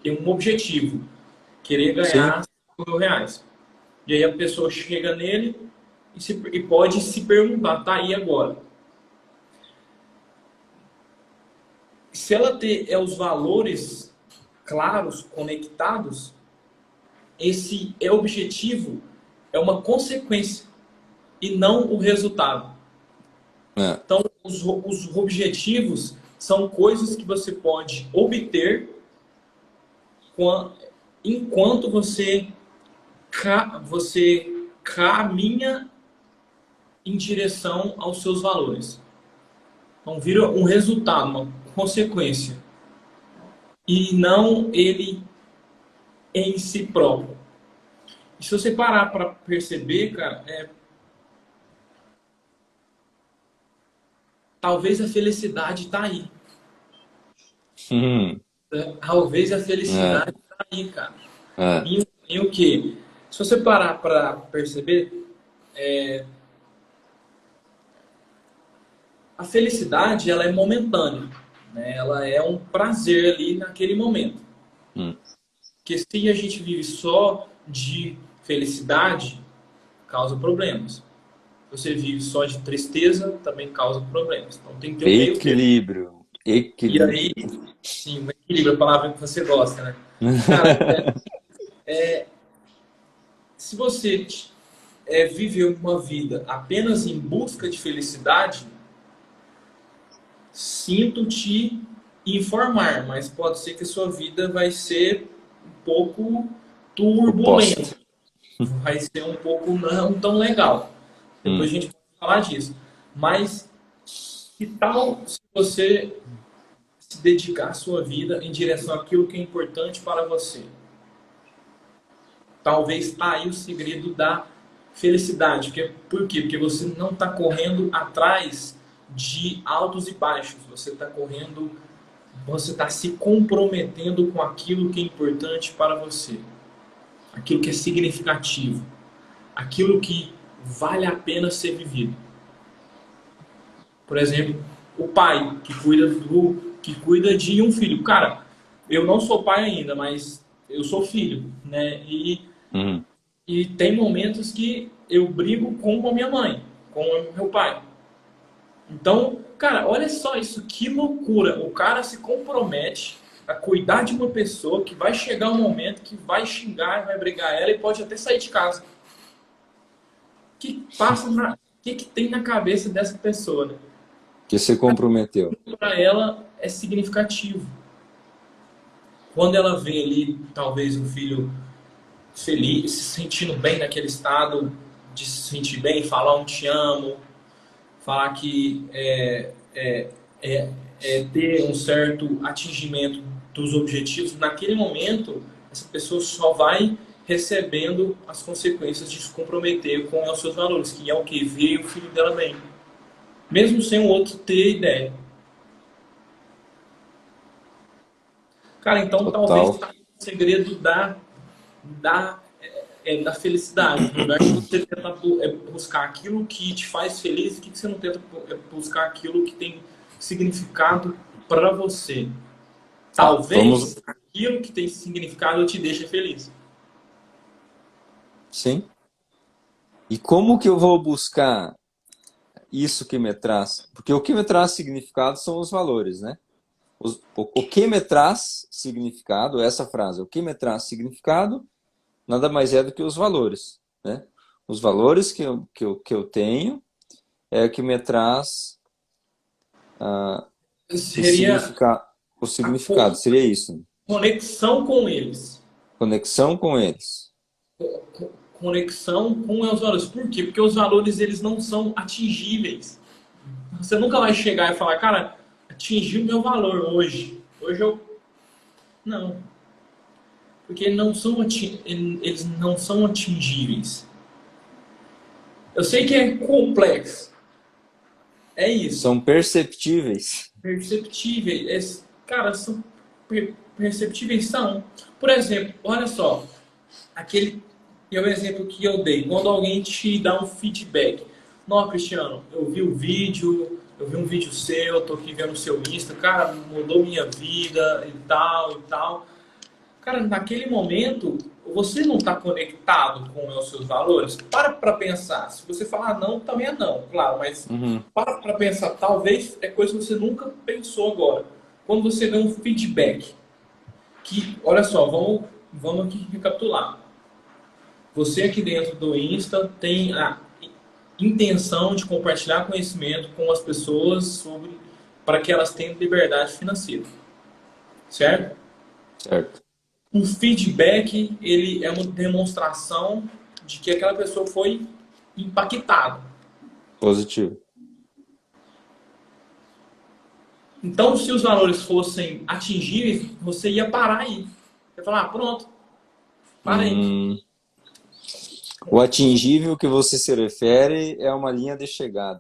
S2: Tem um objetivo, querer
S1: Sim,
S2: ganhar 5 mil reais. E aí a pessoa chega nele e pode se perguntar, tá aí agora. Se ela ter os valores claros, conectados, esse objetivo é uma consequência e não o resultado.
S1: é,
S2: Então, os objetivos são coisas que você pode obter enquanto você caminha em direção aos seus valores. Então, vira um resultado, uma consequência, e não ele em si próprio. E se você parar para perceber, cara, talvez a felicidade está aí. Talvez a
S1: é,
S2: felicidade está aí, cara.
S1: é,
S2: Em o quê? Se você parar para perceber, a felicidade ela é momentânea, né? Ela é um prazer ali naquele momento.
S1: hum.
S2: Porque se a gente vive só de felicidade, causa problemas. Se você vive só de tristeza, também causa problemas. Então tem que ter um meio termo.
S1: Equilíbrio,
S2: E
S1: equilíbrio.
S2: aí, sim, um equilíbrio, a palavra que você gosta, né? Cara, se você viver uma vida apenas em busca de felicidade, sinto te informar, mas pode ser que a sua vida vai ser um pouco turbulenta,
S1: Oposto.
S2: vai ser um pouco não tão legal. Depois
S1: Hum.
S2: a gente pode falar disso. Mas que tal se você se dedicar a sua vida em direção àquilo que é importante para você? Talvez está aí o segredo da felicidade. Por quê? Porque você não está correndo atrás de altos e baixos. Você está se comprometendo com aquilo que é importante para você. Aquilo que é significativo. Aquilo que vale a pena ser vivido. Por exemplo, o pai que cuida de um filho. Cara, eu não sou pai ainda, mas eu sou filho, né?
S1: Hum.
S2: E tem momentos que eu brigo com a minha mãe, com o meu pai. Então, cara, olha só isso, que loucura. O cara se compromete a cuidar de uma pessoa que vai chegar um momento que vai xingar, vai brigar ela e pode até sair de casa. O que tem na cabeça dessa pessoa, né?
S1: Que se comprometeu.
S2: Para ela é significativo. Quando ela vê ali, talvez, um filho feliz, se sentindo bem naquele estado de se sentir bem, falar um te amo, falar que ter um certo atingimento dos objetivos, naquele momento, essa pessoa só vai recebendo as consequências de se comprometer com os seus valores, que é o que veio o filho dela bem. Mesmo sem o outro ter ideia. Cara, então talvez
S1: Total.
S2: tá o segredo da felicidade. No lugar de você tentar buscar aquilo que te faz feliz, o que você não tenta buscar aquilo que tem significado para você?
S1: Tá,
S2: Talvez aquilo que tem significado te deixe feliz.
S1: sim. E como que eu vou buscar isso que me traz? Porque o que me traz significado são os valores, né? O que me traz significado, essa frase, o que me traz significado, nada mais é do que os valores, né? Os valores que eu tenho é o que me traz
S2: Seria
S1: o
S2: a
S1: significado, seria isso, né?
S2: conexão com eles.
S1: Conexão com eles.
S2: Conexão com os valores. Por quê? Porque os valores eles não são atingíveis. Você nunca vai chegar e falar, cara, atingi o meu valor hoje. Hoje eu. Não. Porque eles não são atingíveis. Eu sei que é complexo. É isso.
S1: São perceptíveis.
S2: Perceptíveis. Cara, são perceptíveis são. Por exemplo, olha só. Aquele é o exemplo que eu dei. Quando alguém te dá um feedback. Não, Cristiano, eu vi um vídeo seu, tô aqui vendo o seu Insta, cara, mudou minha vida e tal e tal. Cara, naquele momento, você não está conectado com os seus valores? Para pensar. Se você falar não, também é não, claro, mas
S1: Uhum.
S2: para pensar. Talvez é coisa que você nunca pensou agora. Quando você vê um feedback, que, olha só, vamos aqui recapitular. Você aqui dentro do Insta tem a intenção de compartilhar conhecimento com as pessoas sobre para que elas tenham liberdade financeira, certo?
S1: Certo.
S2: Um feedback, ele é uma demonstração de que aquela pessoa foi impactada.
S1: Positivo.
S2: Então, se os valores fossem atingíveis, você ia parar aí. Você ia falar, ah, pronto, parei.
S1: Hum. O atingível que você se refere é uma linha de chegada.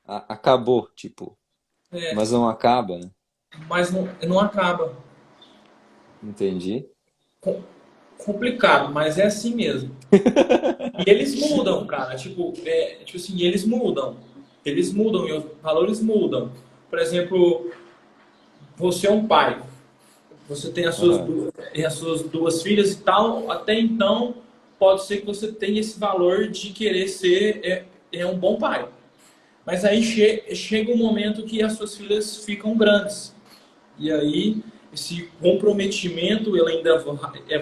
S1: Acabou, tipo.
S2: É,
S1: Mas não acaba, né?
S2: mas não acaba.
S1: Entendi.
S2: Com- Complicado, mas é assim mesmo. E eles mudam, cara. Tipo assim, eles mudam. Eles mudam e os valores mudam. Por exemplo, você é um pai. Você tem
S1: Aham.
S2: as suas duas filhas e tal. Até então, pode ser que você tenha esse valor de querer ser um bom pai. Mas aí chega um momento que as suas filhas ficam grandes. E aí, esse comprometimento ele ainda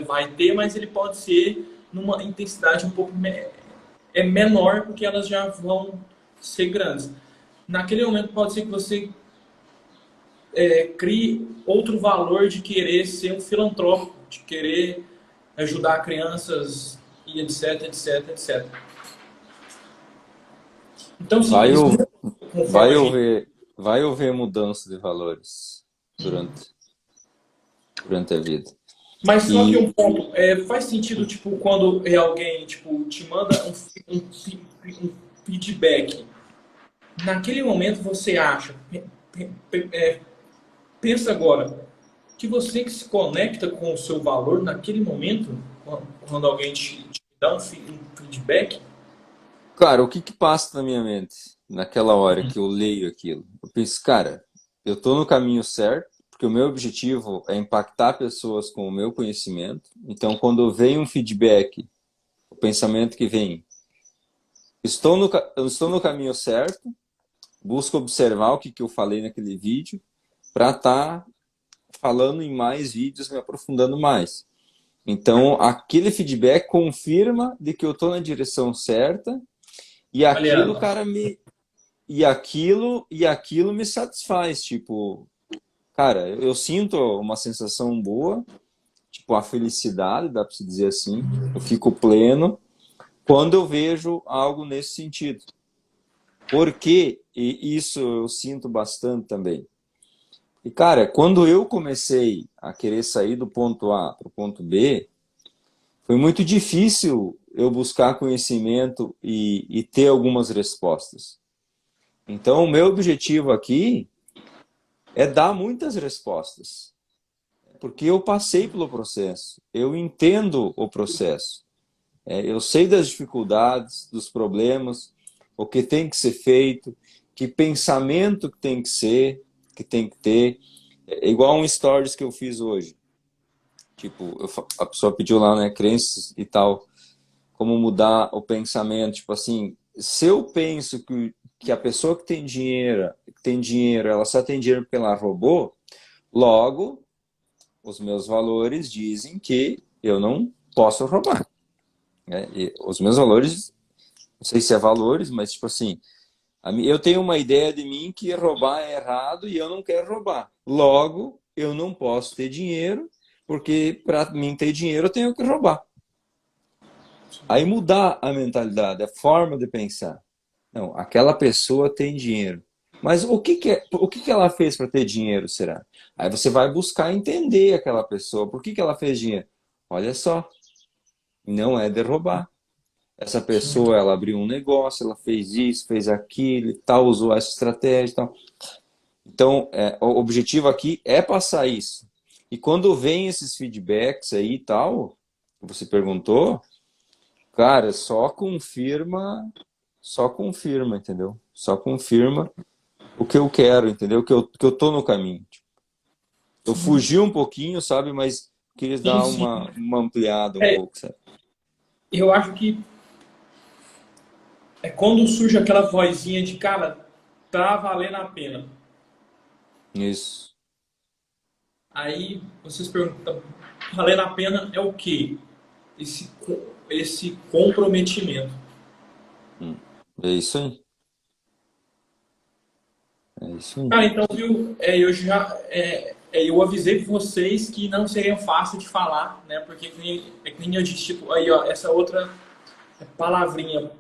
S2: vai ter, mas ele pode ser numa intensidade um pouco menor, porque elas já vão ser grandes. Naquele momento, pode ser que você crie outro valor de querer ser um filantrópico, de querer ajudar crianças e etc, etc, etc. Então, sim,
S1: Vai,
S2: eles
S1: o-
S2: mudam conforme
S1: vai
S2: a gente.
S1: haver mudança de valores durante a vida.
S2: Mas só que
S1: E,
S2: um ponto, faz sentido, tipo, quando alguém, tipo, te manda um feedback. Naquele momento você acha, pensa agora, que você que se conecta com o seu valor naquele momento, quando alguém te dá um feedback.
S1: cara, o que que passa na minha mente naquela hora que eu leio aquilo? Eu penso, cara, eu tô no caminho certo, porque o meu objetivo é impactar pessoas com o meu conhecimento. Então, quando vem um feedback, o pensamento que vem, eu estou no caminho certo, busco observar o que que eu falei naquele vídeo para estar falando em mais vídeos, me aprofundando mais. Então, aquele feedback confirma de que eu estou na direção certa e aquilo,
S2: Aliás,
S1: cara, e aquilo me satisfaz, tipo, cara, eu sinto uma sensação boa, tipo, a felicidade, dá para se dizer assim. Eu fico pleno quando eu vejo algo nesse sentido. Porque e isso eu sinto bastante também. E, cara, quando eu comecei a querer sair do ponto A para o ponto B, foi muito difícil eu buscar conhecimento e ter algumas respostas. Então, o meu objetivo aqui é dar muitas respostas, porque eu passei pelo processo, eu entendo o processo, eu sei das dificuldades, dos problemas, o que tem que ser feito, que pensamento que tem que ser, que tem que ter. É igual um stories que eu fiz hoje. Tipo, a pessoa pediu lá, né, crenças e tal, como mudar o pensamento. Tipo assim, se eu penso que a pessoa que tem dinheiro, ela só tem dinheiro porque ela roubou, logo, os meus valores dizem que eu não posso roubar. Né? E os meus valores, não sei se é valores, mas tipo assim, eu tenho uma ideia de mim que roubar é errado e eu não quero roubar. Logo, eu não posso ter dinheiro, porque para mim ter dinheiro eu tenho que roubar. Aí mudar a mentalidade, a forma de pensar. Não, aquela pessoa tem dinheiro. Mas o que ela fez para ter dinheiro, será? Aí você vai buscar entender aquela pessoa. Por que ela fez dinheiro? Olha só, não é de roubar. Essa
S2: Sim.
S1: pessoa, ela abriu um negócio, ela fez isso, fez aquilo e tal, usou essa estratégia e tal. Então, o objetivo aqui é passar isso. E quando vem esses feedbacks aí e tal, você perguntou, cara, só confirma, entendeu? Só confirma o que eu quero, entendeu? Que eu tô no caminho. Eu
S2: Sim,
S1: fugi um pouquinho, sabe? Mas queria
S2: sim,
S1: dar
S2: sim.
S1: uma ampliada um
S2: É,
S1: pouco, sabe?
S2: eu acho que é quando surge aquela vozinha de, cara, tá valendo a pena.
S1: Isso.
S2: Aí vocês perguntam, valendo a pena é o quê? Esse comprometimento.
S1: É isso aí. É isso aí.
S2: Cara, então, viu, eu avisei vocês que não seria fácil de falar, né? Porque que nem eu disse, tipo, aí, ó, essa outra palavrinha,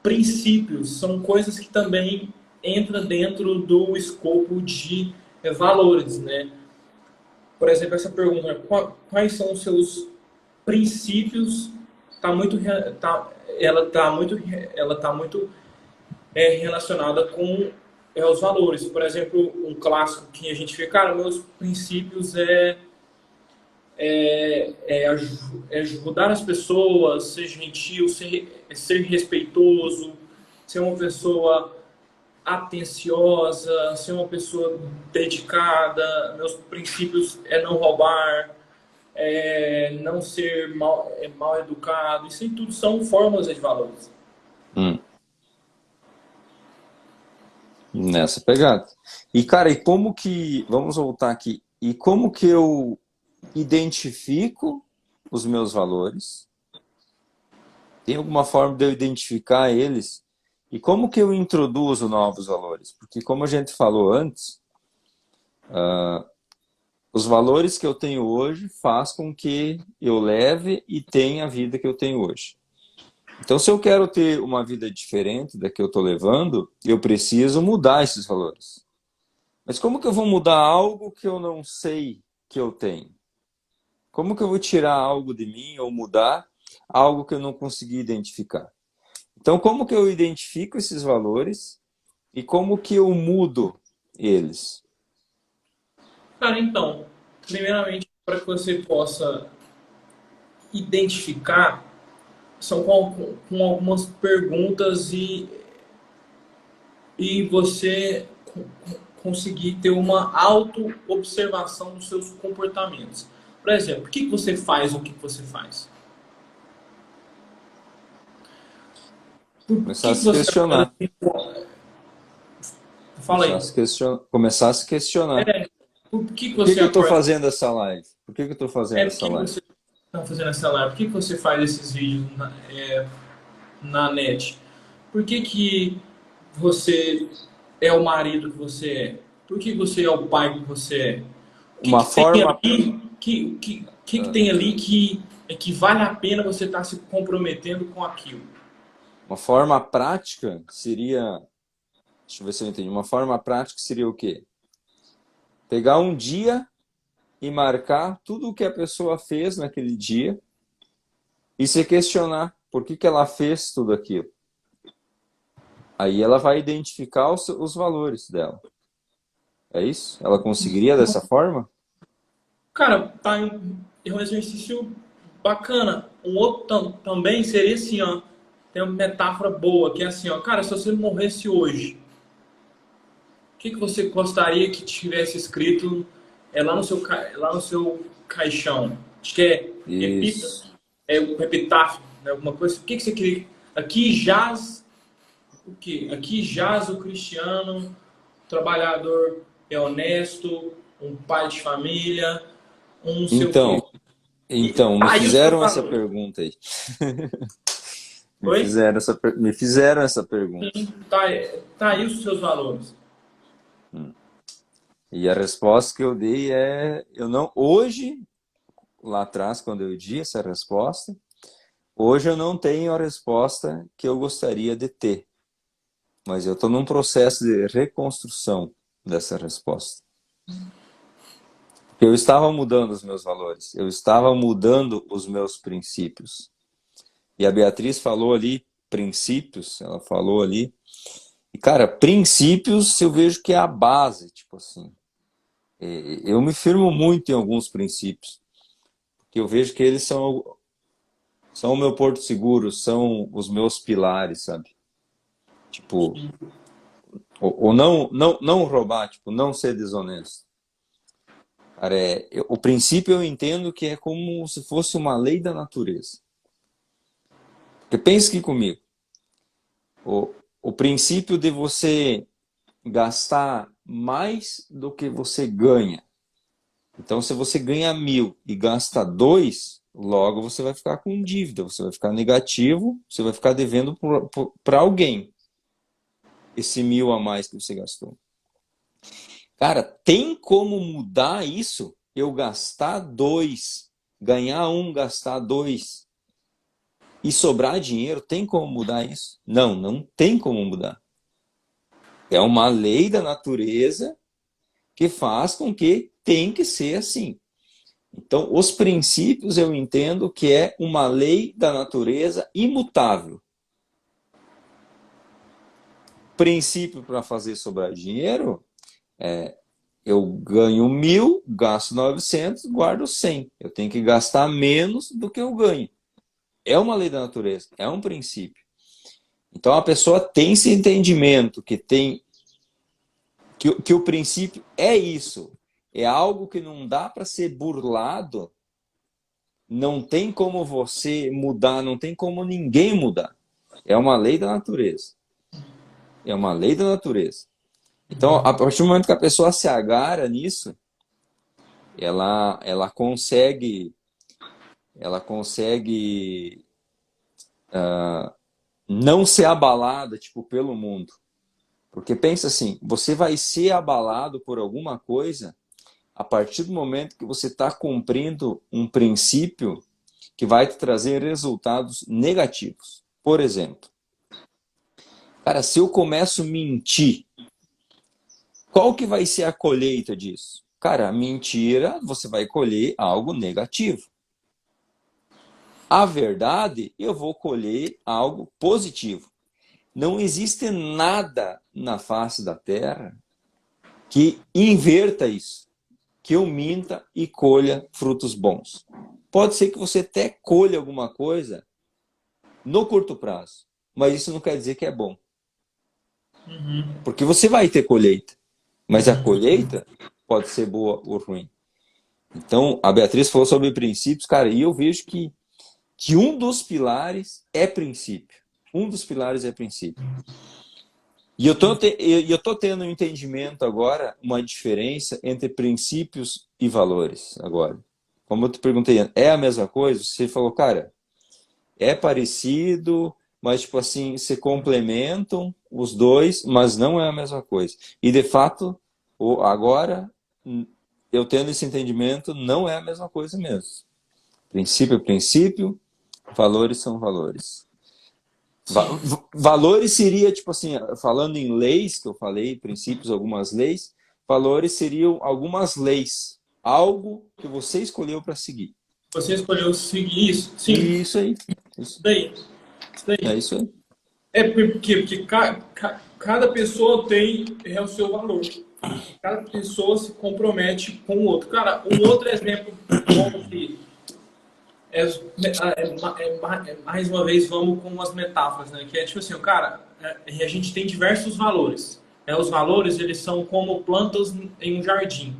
S2: princípios, são coisas que também entram dentro do escopo de valores, né? Por exemplo, essa pergunta, né? Quais são os seus princípios? Tá muito, tá, ela tá muito relacionada com os valores. Por exemplo, um clássico que a gente vê, cara, meus princípios é ajudar as pessoas, ser gentil, ser respeitoso, ser uma pessoa atenciosa, ser uma pessoa dedicada. Meus princípios é não roubar, não ser mal educado. Isso aí tudo são formas de valores.
S1: Hum, nessa pegada. E, cara, e como que. Vamos voltar aqui. E como que eu identifico os meus valores? Tem alguma forma de eu identificar eles? E como que eu introduzo novos valores? Porque, como a gente falou antes, os valores que eu tenho hoje faz com que eu leve e tenha a vida que eu tenho hoje. Então, se eu quero ter uma vida diferente da que eu estou levando, eu preciso mudar esses valores. Mas como que eu vou mudar algo que eu não sei que eu tenho? Como que eu vou tirar algo de mim ou mudar algo que eu não consegui identificar? Então, como que eu identifico esses valores e como que eu mudo eles?
S2: Cara, então, primeiramente, para que você possa identificar, são com algumas perguntas e você conseguir ter uma auto-observação dos seus comportamentos. Por exemplo, por que você faz o que você faz? Por
S1: Começar a
S2: que
S1: se
S2: você acorda?
S1: questionar.
S2: Fala aí.
S1: Começar a se questionar.
S2: Por que
S1: Por que
S2: você
S1: que eu estou
S2: acorda?
S1: fazendo essa live? Por que que eu estou fazendo
S2: Por
S1: essa
S2: que
S1: live?
S2: você está fazendo essa live? Por que você faz esses vídeos na net? Por que você é o marido que você é? Por que você é o pai que você é? O
S1: Uma
S2: que tem
S1: forma,
S2: ali que tem ali que vale a pena você estar se comprometendo com aquilo?
S1: uma forma prática seria, deixa eu ver se eu entendi. Uma forma prática seria o quê? Pegar um dia e marcar tudo o que a pessoa fez naquele dia e se questionar por que que ela fez tudo aquilo. Aí ela vai identificar os valores dela. É isso? Ela conseguiria dessa forma?
S2: Cara, é um exercício bacana. Um outro também seria assim, ó. Tem uma metáfora boa, que é assim, ó. Cara, se você morresse hoje, o que você gostaria que tivesse escrito lá no seu caixão? Acho que é
S1: Isso.
S2: o epitáfio, né? Alguma coisa. O que você queria? Aqui jaz o quê? Aqui jaz o cristiano, trabalhador é honesto, um pai de família, um não sei o quê.
S1: Então, então, me
S2: Tá aí os seus
S1: fizeram essa
S2: valores.
S1: pergunta aí.
S2: Oi?
S1: Me fizeram essa pergunta.
S2: Tá, tá aí os seus valores.
S1: E a resposta que eu dei é, eu não, hoje, lá atrás, quando eu di essa resposta, hoje eu não tenho a resposta que eu gostaria de ter, mas eu estou num processo de reconstrução dessa resposta. Eu estava mudando os meus valores, eu estava mudando os meus princípios. E a Beatriz falou ali, princípios, ela falou ali. E, cara, princípios eu vejo que é a base, tipo assim. Eu me firmo muito em alguns princípios, que eu vejo que eles são o meu porto seguro, são os meus pilares, sabe? Tipo, ou não roubar, tipo, não ser desonesto. Cara, o princípio eu entendo que é como se fosse uma lei da natureza. Porque pense aqui comigo, o, o princípio de você gastar mais do que você ganha. Então, se você ganha 1.000 e gasta 2, logo você vai ficar com dívida, você vai ficar negativo, você vai ficar devendo para alguém esse 1.000 a mais que você gastou. Cara, tem como mudar isso? Eu gastar 2, ganhar 1, gastar 2 e sobrar dinheiro, tem como mudar isso? Não, não tem como mudar. É uma lei da natureza que faz com que tem que ser assim. Então, os princípios eu entendo que é uma lei da natureza imutável. Princípio para fazer sobrar dinheiro, eu ganho 1.000, gasto 900, guardo 100. Eu tenho que gastar menos do que eu ganho. É uma lei da natureza, é um princípio. Então a pessoa tem esse entendimento que o princípio é isso. É algo que não dá para ser burlado, não tem como você mudar, não tem como ninguém mudar. É uma lei da natureza. É uma lei da natureza. Então, a partir do momento que a pessoa se agarra nisso, ela consegue, ela consegue não ser abalada, tipo, pelo mundo. Porque pensa assim, você vai ser abalado por alguma coisa a partir do momento que você está cumprindo um princípio que vai te trazer resultados negativos. Por exemplo, cara, se eu começo a mentir, qual que vai ser a colheita disso? Cara, a mentira, você vai colher algo negativo. A verdade, eu vou colher algo positivo. Não existe nada na face da Terra que inverta isso, que eu minta e colha frutos bons. Pode ser que você até colha alguma coisa no curto prazo, mas isso não quer dizer que é bom. Porque você vai ter colheita, mas a colheita pode ser boa ou ruim. Então, a Beatriz falou sobre princípios, cara, e eu vejo que um dos pilares é princípio. Um dos pilares é princípio. E eu tô tendo um entendimento agora, uma diferença entre princípios e valores agora. Como eu te perguntei, é a mesma coisa? Você falou, cara, é parecido, mas tipo assim, se complementam os dois, mas não é a mesma coisa. E de fato, agora eu tendo esse entendimento, não é a mesma coisa mesmo. Princípio é princípio, valores são valores.
S2: Sim.
S1: Valores seria, tipo assim, falando em leis, que eu falei, princípios, algumas leis, valores seriam algumas leis, algo que você escolheu para seguir.
S2: Você escolheu seguir isso? Sim,
S1: Isso aí.
S2: isso
S1: Isso,
S2: daí. Isso
S1: é
S2: daí.
S1: isso aí.
S2: É porque cada pessoa tem o seu valor. E cada pessoa se compromete com o outro. Cara, um outro exemplo bom que mais uma vez vamos com umas metáforas, né? Que é tipo assim, o cara, a gente tem diversos valores. Os valores, eles são como plantas em um jardim.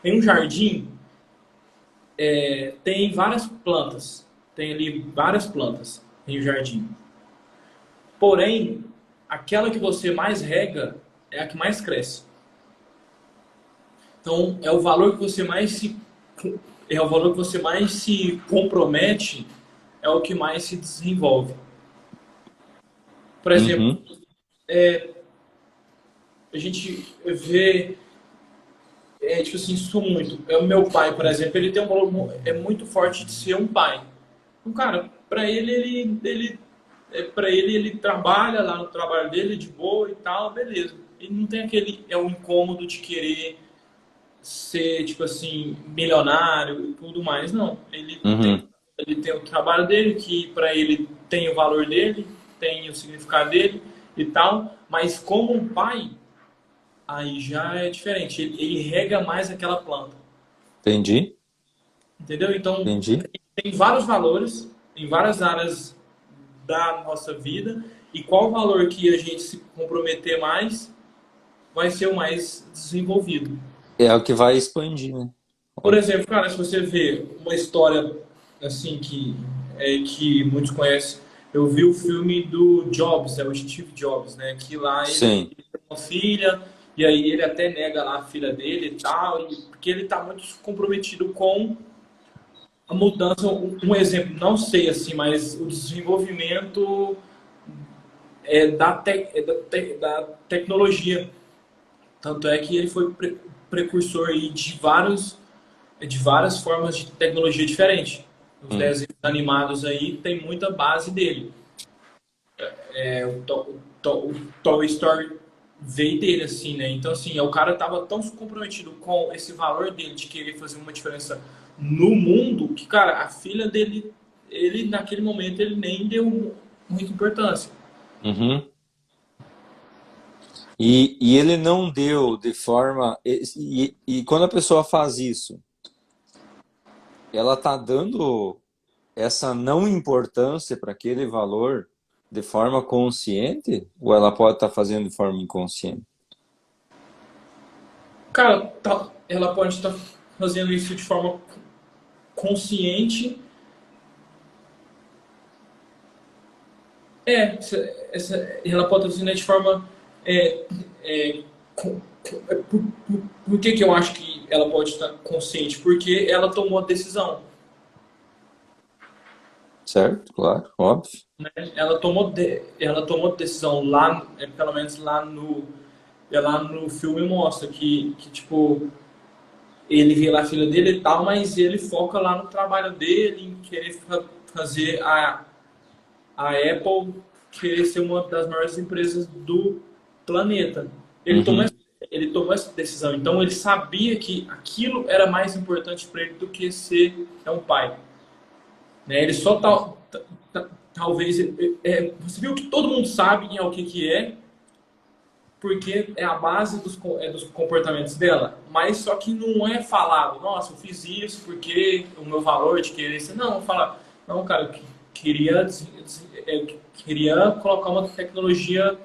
S2: Em um jardim, tem várias plantas. Tem ali várias plantas em um jardim. Porém, aquela que você mais rega é a que mais cresce. Então, é o valor que você mais se compromete, é o que mais se desenvolve. Por exemplo,
S1: Uhum.
S2: a gente vê, tipo assim, isso muito. É o meu pai, por exemplo, ele tem um valor muito forte de ser um pai. Então, cara, para ele trabalha lá no trabalho dele de boa e tal, beleza. Ele não tem aquele o incômodo de querer ser tipo assim milionário e tudo mais, não.
S1: Uhum.
S2: Ele tem o trabalho dele que para ele tem o valor dele, tem o significado dele e tal, mas como um pai aí já é diferente. Ele rega mais aquela planta,
S1: Entendi.
S2: entendeu? Então
S1: Entendi.
S2: tem vários valores em várias áreas da nossa vida e qual valor que a gente se comprometer mais vai ser o mais desenvolvido.
S1: É o que vai expandir, né?
S2: Por
S1: Óbvio.
S2: exemplo, cara, se você vê uma história assim que muitos conhecem, eu vi o filme do Jobs, o Steve Jobs, né? Que lá ele
S1: Sim.
S2: tem uma filha e aí ele até nega lá a filha dele e tal, porque ele está muito comprometido com a mudança. Um exemplo, não sei assim, mas o desenvolvimento da tecnologia. Tanto é que ele foi precursor aí de várias formas de tecnologia diferente. Os
S1: Hum.
S2: desenhos animados aí tem muita base dele. O Toy Story veio dele, assim, né? Então, assim, o cara tava tão comprometido com esse valor dele de querer fazer uma diferença no mundo que, cara, a filha dele, ele naquele momento, ele nem deu muita importância.
S1: Uhum. E ele não deu de forma. E quando a pessoa faz isso, ela está dando essa não importância para aquele valor de forma consciente? Ou ela pode estar fazendo de forma inconsciente?
S2: Cara, ela pode estar fazendo isso de forma consciente. Ela pode estar fazendo isso de forma. É, é, por que eu acho que ela pode estar consciente? Porque ela tomou a decisão.
S1: Certo? Claro, óbvio.
S2: Né? Ela tomou a decisão lá, pelo menos lá no filme mostra que tipo, ele vê lá a filha dele e tal, mas ele foca lá no trabalho dele, em querer fazer a Apple querer ser uma das maiores empresas do planeta. Ele tomou, essa-
S1: Uhum.
S2: ele tomou essa decisão. Então ele sabia que aquilo era mais importante para ele do que ser um pai. Né? Ele só talvez você viu que todo mundo sabe o que é, porque é a base dos comportamentos dela. Mas só que não é falado, nossa, eu fiz isso porque o meu valor de querer ser. Não, fala, não, cara, eu queria, queria colocar uma tecnologia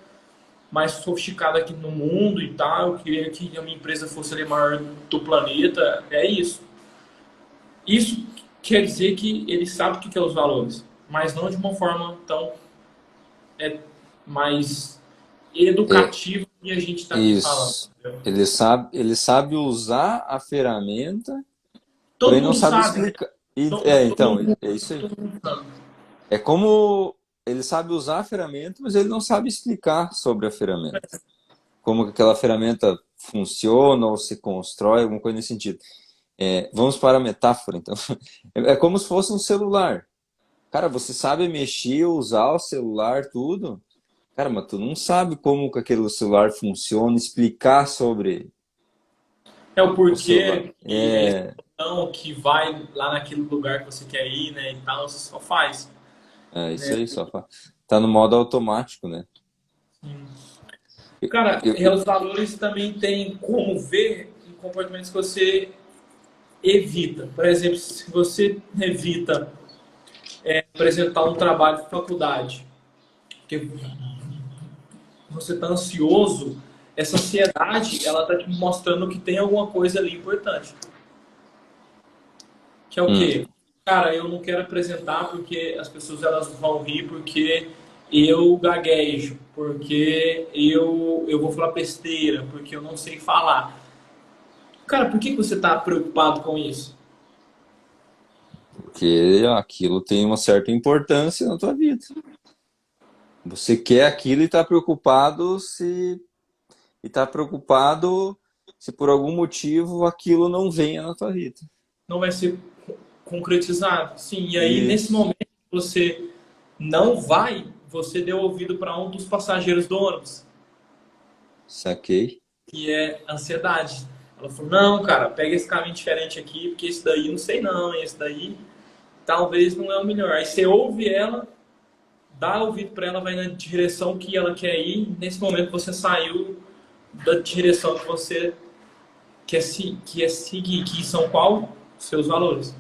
S2: mais sofisticada aqui no mundo e tal. Eu queria que a minha empresa fosse a maior do planeta. É isso. Isso quer dizer que ele sabe o que é os valores, mas não de uma forma tão é, mais
S1: É,
S2: educativa que a gente está aqui falando.
S1: isso.
S2: Entendeu?
S1: Ele sabe usar a ferramenta,
S2: Todo
S1: porém não
S2: mundo
S1: sabe
S2: sabe, né?
S1: explicar. Então,
S2: Todo
S1: é isso aí.
S2: mundo sabe.
S1: É como ele sabe usar a ferramenta, mas ele não sabe explicar sobre a ferramenta. Como que aquela ferramenta funciona ou se constrói, alguma coisa nesse sentido. Vamos para a metáfora, então. É como se fosse um celular. Cara, você sabe mexer, usar o celular, tudo. Cara, mas tu não sabe como que aquele celular funciona, explicar sobre
S2: É o
S1: o celular.
S2: porquê que é
S1: É.
S2: não, que vai lá naquele lugar que você quer ir, né, e tal, você só faz,
S1: É isso
S2: né?
S1: aí, só tá no modo automático, né? Eu,
S2: Cara,
S1: eu-
S2: os valores também tem como ver em comportamentos que você evita. Por exemplo, se você evita apresentar um trabalho de faculdade, porque você está ansioso, essa ansiedade, ela está te mostrando que tem alguma coisa ali importante. Que é o
S1: hum,
S2: quê? Cara, eu não quero apresentar porque as pessoas elas vão rir porque eu gaguejo, porque eu vou falar besteira, porque eu não sei falar. Cara, por que você está preocupado com isso?
S1: porque aquilo tem uma certa importância na tua vida. Você quer aquilo e tá preocupado se por algum motivo aquilo não venha na tua vida.
S2: Não vai ser concretizado. Sim, e aí nesse
S1: Isso,
S2: momento você não vai, você deu ouvido para um dos passageiros do ônibus,
S1: saquei.
S2: que é ansiedade. Ela falou: não, cara, pega esse caminho diferente aqui, porque esse daí não sei não, e esse daí talvez não é o melhor. Aí você ouve ela, dá ouvido para ela, vai na direção que ela quer ir. Nesse momento você saiu da direção que você quer seguir, que são qual? Seus valores.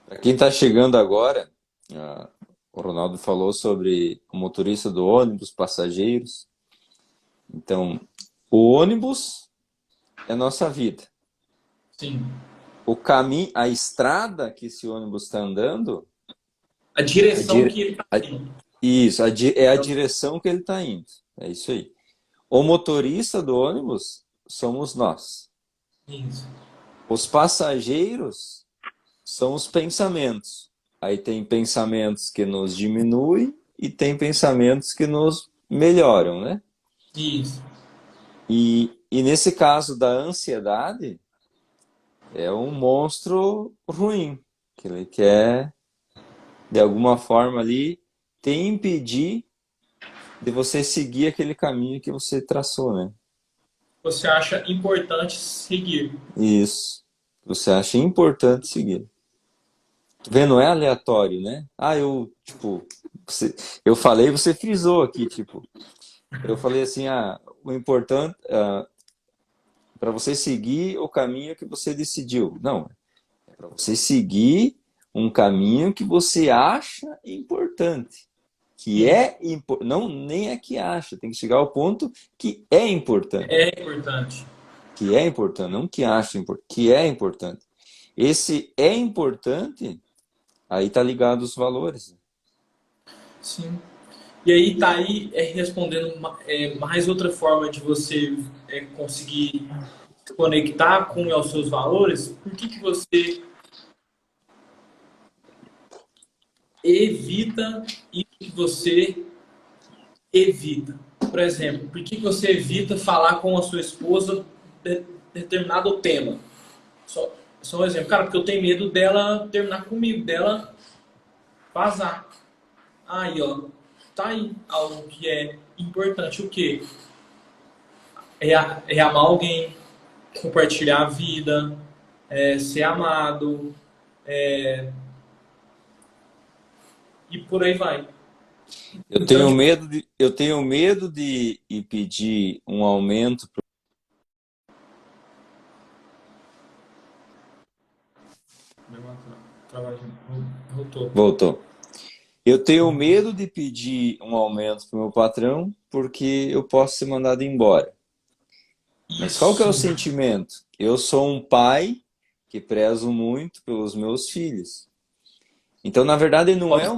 S1: Para quem está chegando agora, ah, o Ronaldo falou sobre o motorista do ônibus, passageiros. Então, o ônibus é a nossa vida.
S2: Sim.
S1: O caminho, a estrada que esse ônibus está andando,
S2: A
S1: a
S2: direção
S1: dire-
S2: que ele está
S1: a-
S2: indo.
S1: isso, é a direção que ele está indo. É isso aí. O motorista do ônibus somos nós.
S2: Isso.
S1: Os passageiros são os pensamentos. Aí tem pensamentos que nos diminuem e tem pensamentos que nos melhoram, né?
S2: Isso.
S1: E nesse caso da ansiedade, é um monstro ruim, que ele quer, de alguma forma ali, te impedir de você seguir aquele caminho que você traçou, né?
S2: Você acha importante seguir.
S1: Isso. Você acha importante seguir. Vê, não é aleatório, né? Ah, eu falei, você frisou aqui, tipo, eu falei assim, o importante, para você seguir o caminho que você decidiu. Não, é para você seguir um caminho que você acha importante. Que
S2: Isso.
S1: é não nem é que acha, tem que chegar ao ponto que é importante.
S2: É importante.
S1: Que é importante, não que acha importante, que é importante. Esse é importante, aí tá ligado os valores.
S2: Sim. E aí tá aí respondendo mais outra forma de você conseguir se conectar com os seus valores. Por que que você evita isso que você evita? Por exemplo, por que que você evita falar com a sua esposa de determinado tema? Só, só um exemplo. Cara, porque eu tenho medo dela terminar comigo, dela vazar. Aí, ó, tá aí algo que é importante. O quê? É amar alguém, compartilhar a vida, ser amado e por aí vai. Então, tipo,
S1: Eu tenho medo de ir pedir um aumento.
S2: voltou.
S1: Voltou. Eu tenho medo de pedir um aumento para o meu patrão porque eu posso ser mandado embora. Mas qual que é o
S2: Isso.
S1: sentimento? Eu sou um pai que prezo muito pelos meus filhos. Então, na verdade, não é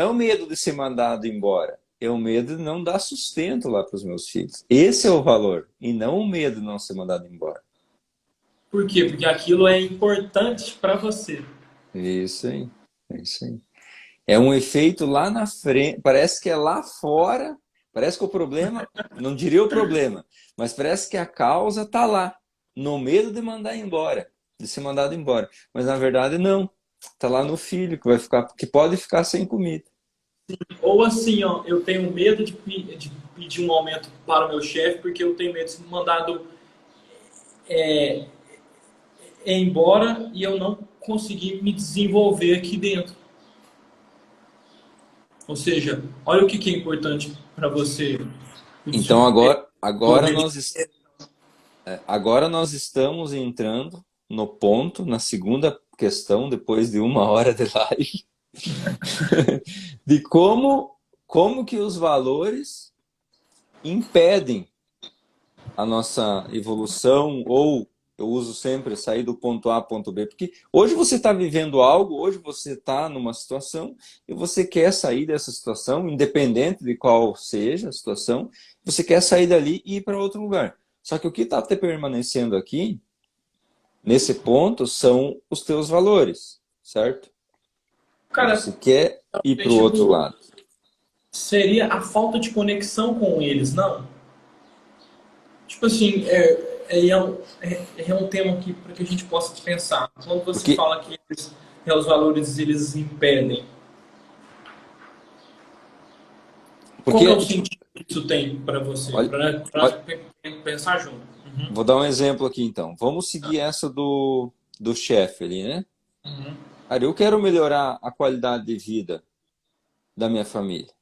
S1: o medo de ser mandado embora. É o medo de não dar sustento lá para os meus filhos. Esse é o valor, e não o medo de não ser mandado embora.
S2: Por quê? Porque aquilo é importante para você.
S1: Isso aí, é isso aí. É um efeito lá na frente, parece que é lá fora, parece que o problema, não diria o problema, mas parece que a causa está lá, no medo de mandar embora, de ser mandado embora. Mas na verdade não, está lá no filho que vai ficar, que pode ficar sem comida.
S2: Ou assim, ó, eu tenho medo de pedir um aumento para o meu chefe porque eu tenho medo de ser mandado é embora e eu não conseguir me desenvolver aqui dentro. Ou seja, olha o que é importante para você.
S1: Então
S2: Desenvolver.
S1: agora nós estamos entrando no ponto, na segunda questão, depois de uma hora de live, de como que os valores impedem a nossa evolução, ou eu uso sempre sair do ponto A ao ponto B, porque hoje você está vivendo algo, hoje você está numa situação e você quer sair dessa situação, independente de qual seja a situação, você quer sair dali e ir para outro lugar. Só que o que está te permanecendo aqui, nesse ponto, são os teus valores, certo? E
S2: Cara,
S1: você quer ir
S2: é
S1: para o outro
S2: tipo,
S1: lado.
S2: seria a falta de conexão com eles, não? Tipo assim, é um tema aqui para que a gente possa pensar. Quando você
S1: Porque,
S2: fala que os valores eles impedem, qual que é o
S1: tipo,
S2: sentido que isso tem para você?
S1: olha,
S2: Para
S1: olha,
S2: pensar junto. Uhum,
S1: vou dar um exemplo aqui então. Vamos seguir essa do chefe ali, né?
S2: uhum,
S1: Cara, eu quero melhorar a qualidade de vida da minha família.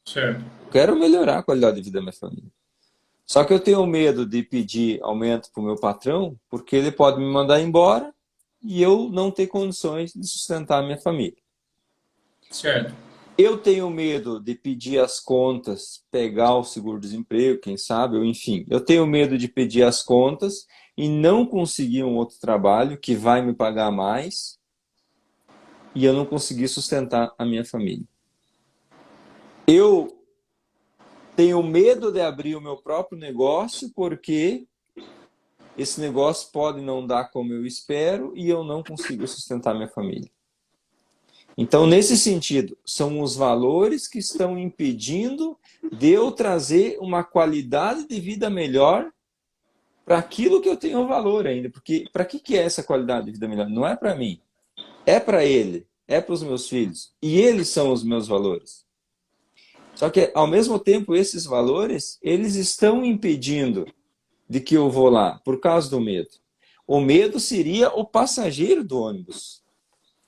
S2: certo.
S1: Eu quero melhorar a qualidade de vida da minha família. Só que eu tenho medo de pedir aumento para o meu patrão, porque ele pode me mandar embora e eu não ter condições de sustentar a minha família.
S2: Certo.
S1: Eu tenho medo de pedir as contas, pegar o seguro-desemprego, quem sabe, ou enfim. Eu tenho medo de pedir as contas e não conseguir um outro trabalho que vai me pagar mais e eu não conseguir sustentar a minha família. Eu tenho medo de abrir o meu próprio negócio porque esse negócio pode não dar como eu espero e eu não consigo sustentar minha família. Então, nesse sentido, são os valores que estão impedindo de eu trazer uma qualidade de vida melhor para aquilo que eu tenho valor ainda. Porque para que é essa qualidade de vida melhor? Não é para mim, é para ele, é para os meus filhos. E eles são os meus valores. Só que, ao mesmo tempo, esses valores, eles estão impedindo de que eu vou lá, por causa do medo. O medo seria o passageiro do ônibus,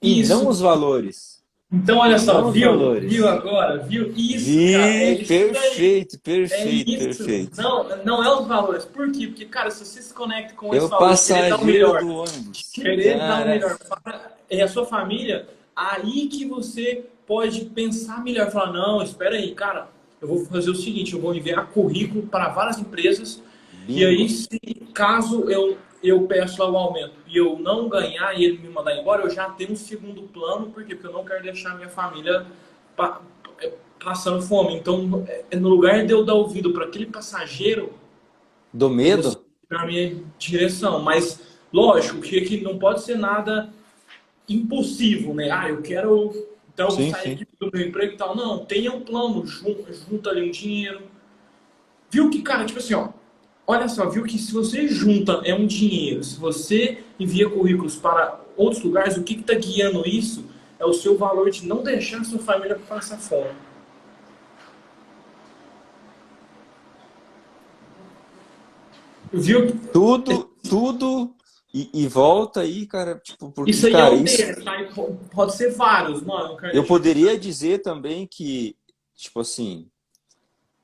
S1: e não
S2: Isso.
S1: os valores.
S2: Então,
S1: E
S2: olha só,
S1: não os
S2: viu
S1: valores.
S2: agora? Viu? Isso, cara, é
S1: Vi,
S2: isso daí.
S1: perfeito,
S2: É
S1: perfeito,
S2: isso.
S1: perfeito.
S2: Não é os valores. Por quê? Porque, cara, se você se conecta com
S1: É
S2: esse
S1: o
S2: valor de querer dar o
S1: passageiro
S2: melhor,
S1: do
S2: de
S1: ônibus.
S2: querer dar o
S1: Cara,
S2: melhor para a sua família, aí que você pode pensar melhor. Falar, não, espera aí, cara, eu vou fazer o seguinte, eu vou enviar currículo para várias empresas e aí,
S1: bingo.
S2: se caso eu peço lá o aumento e eu não ganhar e ele me mandar embora, eu já tenho um segundo plano, por quê? Porque eu não quero deixar minha família pa- passando fome. Então, no lugar de eu dar ouvido para aquele passageiro,
S1: Do
S2: eu vou seguir
S1: medo?
S2: na minha direção. Mas, lógico, que não pode ser nada impulsivo, né? Ah, eu quero, então eu vou
S1: Sim,
S2: sair
S1: sim.
S2: aqui do meu emprego e tal. Não, tenha um plano, junta ali um dinheiro. Viu que, cara, tipo assim, ó, olha só, viu que se você junta é um dinheiro, se você envia currículos para outros lugares, o que está guiando isso é o seu valor de não deixar a sua família passar fome. Viu?
S1: Tudo. E volta aí, cara, tipo, porque,
S2: Isso aí é
S1: cara,
S2: um
S1: isso.
S2: deles, tá? Pode ser vários, não, eu não quero
S1: Eu
S2: deixar de
S1: poderia dizer também que, tipo assim,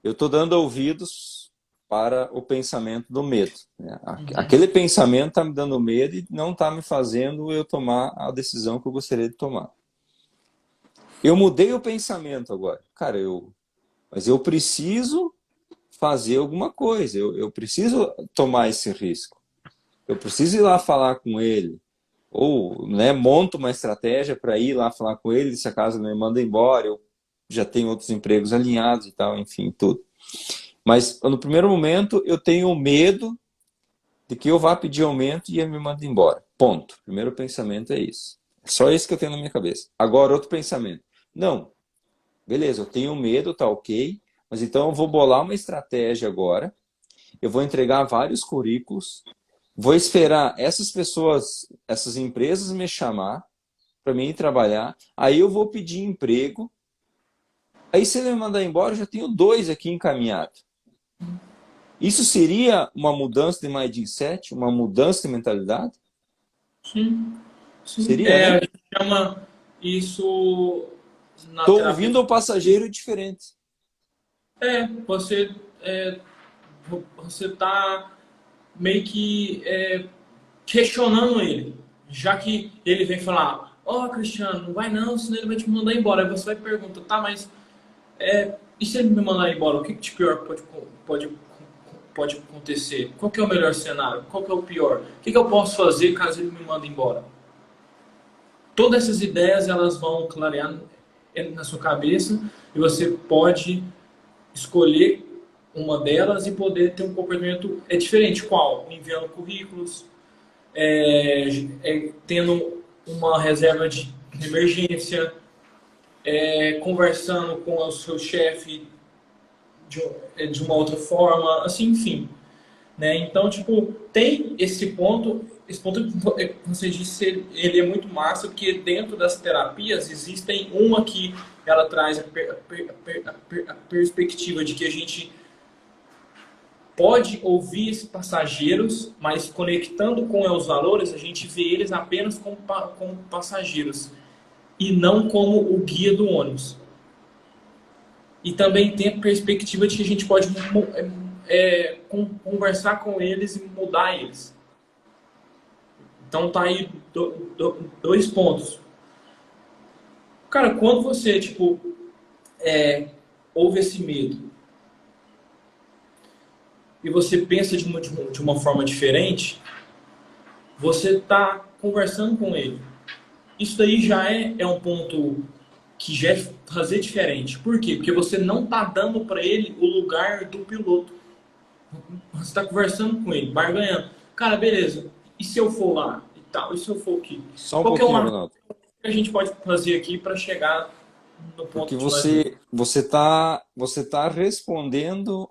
S1: eu estou dando ouvidos para o pensamento do medo, né? Aquele pensamento está me dando medo e não está me fazendo eu tomar a decisão que eu gostaria de tomar. Eu mudei o pensamento agora. Cara, mas eu preciso fazer alguma coisa, eu preciso tomar esse risco. Eu preciso ir lá falar com ele. Ou, né, monto uma estratégia para ir lá falar com ele, se a casa não me manda embora, eu já tenho outros empregos alinhados e tal, enfim, tudo. Mas no primeiro momento eu tenho medo de que eu vá pedir aumento e ele me manda embora. Ponto. Primeiro pensamento é isso. É só isso que eu tenho na minha cabeça. Agora, outro pensamento. Não, beleza, eu tenho medo, tá ok, mas então eu vou bolar uma estratégia agora, eu vou entregar vários currículos, vou esperar essas pessoas, essas empresas me chamar para mim ir trabalhar, aí eu vou pedir emprego, aí se ele me mandar embora, eu já tenho dois aqui encaminhados. Isso seria uma mudança de mindset, uma mudança de mentalidade?
S2: Sim, sim.
S1: Seria,
S2: A
S1: né?
S2: gente chama isso na
S1: Estou
S2: terapia.
S1: ouvindo o passageiro diferente.
S2: Você é, você está meio que questionando ele, já que ele vem falar, ó, Cristiano, não vai não, senão ele vai te mandar embora. Aí você vai e pergunta, tá, mas e se ele me mandar embora, o que de pior pode, pode acontecer? Qual que é o melhor cenário? Qual que é o pior? O que eu posso fazer caso ele me mande embora? Todas essas ideias elas vão clarear na sua cabeça e você pode escolher uma delas e poder ter um comportamento diferente. Qual? Enviando currículos, tendo uma reserva de emergência, conversando com o seu chefe de uma outra forma, assim, enfim. Né? Então, tipo, tem esse ponto que você disse, ele é muito massa, porque dentro das terapias existem uma que ela traz a perspectiva de que a gente pode ouvir esses passageiros, mas conectando com os valores, a gente vê eles apenas como passageiros e não como o guia do ônibus. E também tem a perspectiva de que a gente pode conversar com eles e mudar eles. Então tá aí dois pontos. Cara, quando você, tipo, ouve esse medo e você pensa de uma forma diferente, você tá conversando com ele. Isso daí já é um ponto que já é fazer diferente. Por quê? Porque você não tá dando para ele o lugar do piloto. Você está conversando com ele, barganhando. Cara, beleza. E se eu for lá e tal? E se eu for aqui?
S1: Só um
S2: Qual que é
S1: pouquinho,
S2: uma
S1: Ronaldo.
S2: que a gente pode fazer aqui para chegar no
S1: Porque
S2: ponto de nós dois?
S1: você tá respondendo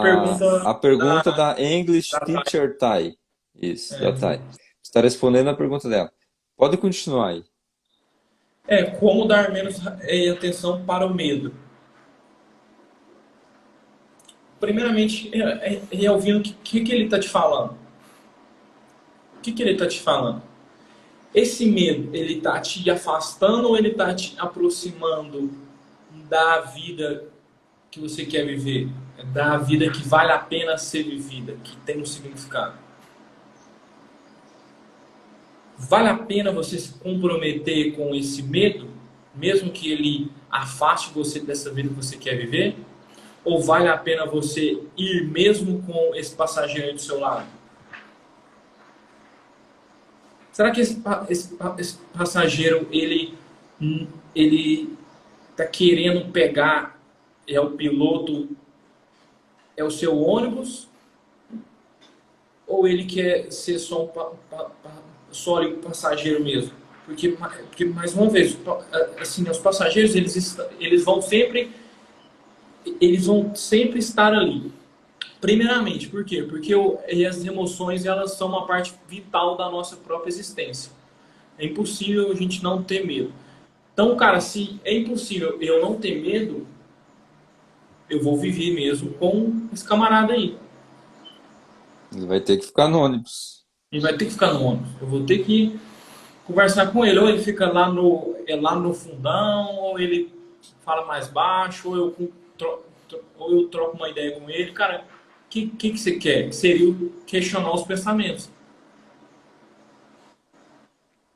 S2: Pergunta
S1: a pergunta
S2: da,
S1: da English
S2: da Thay.
S1: Teacher Thay. Isso, da Thay. Você está respondendo a pergunta dela. Pode continuar aí.
S2: Como dar menos atenção para o medo. Primeiramente, ouvindo o que ele está te falando. O que ele está te falando? Esse medo, ele está te afastando ou ele está te aproximando da vida que você quer viver? Da vida que vale a pena ser vivida, que tem um significado? Vale a pena você se comprometer com esse medo, mesmo que ele afaste você dessa vida que você quer viver? Ou vale a pena você ir mesmo com esse passageiro aí do seu lado? Será que esse passageiro ele está querendo pegar o piloto, o seu ônibus, ou ele quer ser só só um passageiro mesmo? Porque mais uma vez, assim, os passageiros eles vão sempre estar ali. Primeiramente, por quê? Porque as emoções elas são uma parte vital da nossa própria existência. É impossível a gente não ter medo. Então, cara, se é impossível eu não ter medo, eu vou viver mesmo com esse camarada aí.
S1: Ele vai ter que ficar no ônibus.
S2: Ele vai ter que ficar no ônibus. Eu vou ter que conversar com ele. Ou ele fica lá no fundão, ou ele fala mais baixo, ou eu troco uma ideia com ele. Cara, o que você quer? Que seria questionar os pensamentos.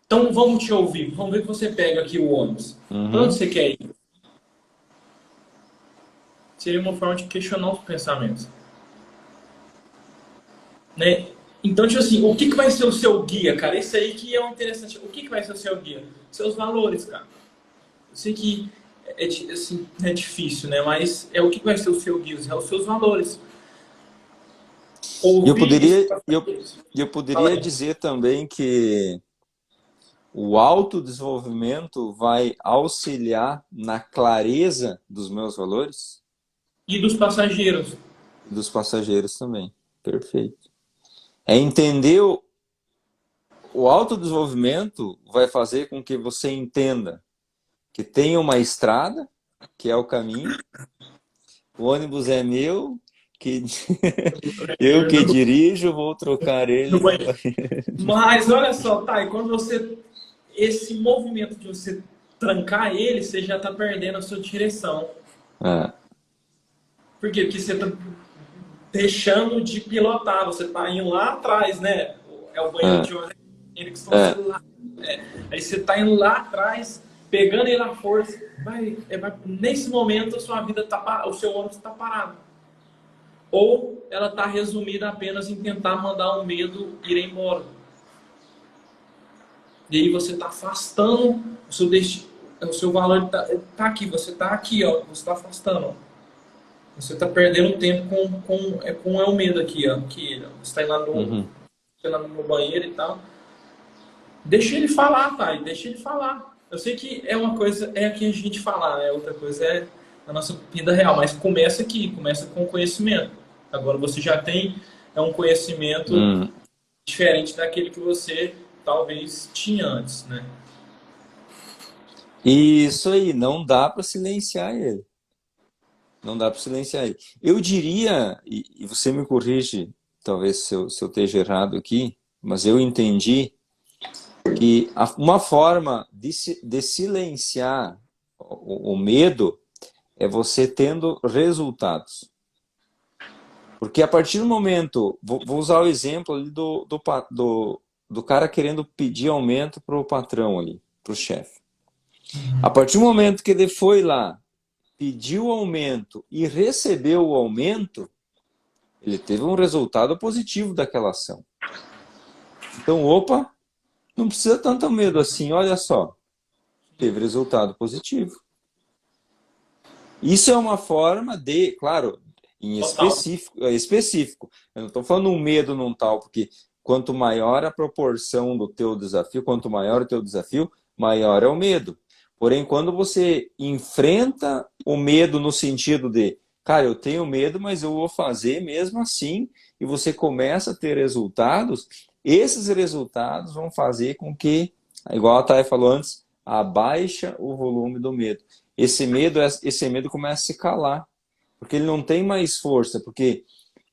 S2: Então vamos te ouvir. Vamos ver que você pega aqui o ônibus. Para onde
S1: Uhum.
S2: você quer ir? Seria uma forma de questionar os pensamentos. Né? Então, tipo assim, o que vai ser o seu guia, cara? Isso aí que é o interessante. O que vai ser o seu guia? Seus valores, cara. Eu sei que assim, é difícil, né? Mas é o que vai ser o seu guia, é os seus valores.
S1: E eu
S2: Ouvir esse
S1: poderia,
S2: passageiro.
S1: eu
S2: Fala
S1: poderia
S2: aí.
S1: dizer também que o autodesenvolvimento vai auxiliar na clareza dos meus valores
S2: E dos passageiros.
S1: e dos passageiros também. Perfeito. É entender o autodesenvolvimento vai fazer com que você entenda que tem uma estrada, que é o caminho, o ônibus é meu que eu que dirijo, vou trocar
S2: No
S1: ele.
S2: banheiro. Mas olha só, tá, e quando você. Esse movimento de você trancar ele, você já tá perdendo a sua direção.
S1: Ah,
S2: Por quê? Porque você tá deixando de pilotar, você tá indo lá atrás, né? É o banheiro
S1: ah,
S2: de hoje, ele que estão
S1: ah.
S2: lá. Aí você tá indo lá atrás, pegando ele à força. Nesse momento, a sua vida tá, o seu ônibus está parado. Ou ela está resumida apenas em tentar mandar o medo ir embora. E aí você está afastando o seu destino, o seu valor tá aqui, você está aqui, ó, você está afastando. Ó. Você está perdendo tempo com o medo aqui, ó, que você está indo lá
S1: Uhum.
S2: no banheiro e tal. Deixa ele falar, pai, deixa ele falar. Eu sei que é uma coisa, é aqui a gente falar, né? Outra coisa é a nossa vida real, mas começa aqui, começa com conhecimento. Agora você já tem um conhecimento
S1: Hum.
S2: diferente daquele que você talvez tinha antes, né?
S1: Isso aí, não dá para silenciar ele. Não dá para silenciar ele. Eu diria, e você me corrige, talvez se eu esteja errado aqui, mas eu entendi que uma forma de silenciar o medo é você tendo resultados. Porque a partir do momento, vou usar o exemplo ali do cara querendo pedir aumento para o patrão ali, para o chefe. A partir do momento que ele foi lá, pediu o aumento e recebeu o aumento, ele teve um resultado positivo daquela ação. Então, opa, não precisa tanto medo assim, olha só, teve resultado positivo. Isso é uma forma de, claro, em
S2: Total.
S1: específico. Eu não estou falando um medo num tal, porque quanto maior a proporção do teu desafio, quanto maior o teu desafio, maior é o medo. Porém, quando você enfrenta o medo no sentido de, cara, eu tenho medo, mas eu vou fazer mesmo assim, e você começa a ter resultados, esses resultados vão fazer com que, igual a Thay falou antes, abaixa o volume do medo. Esse medo começa a se calar, porque ele não tem mais força, porque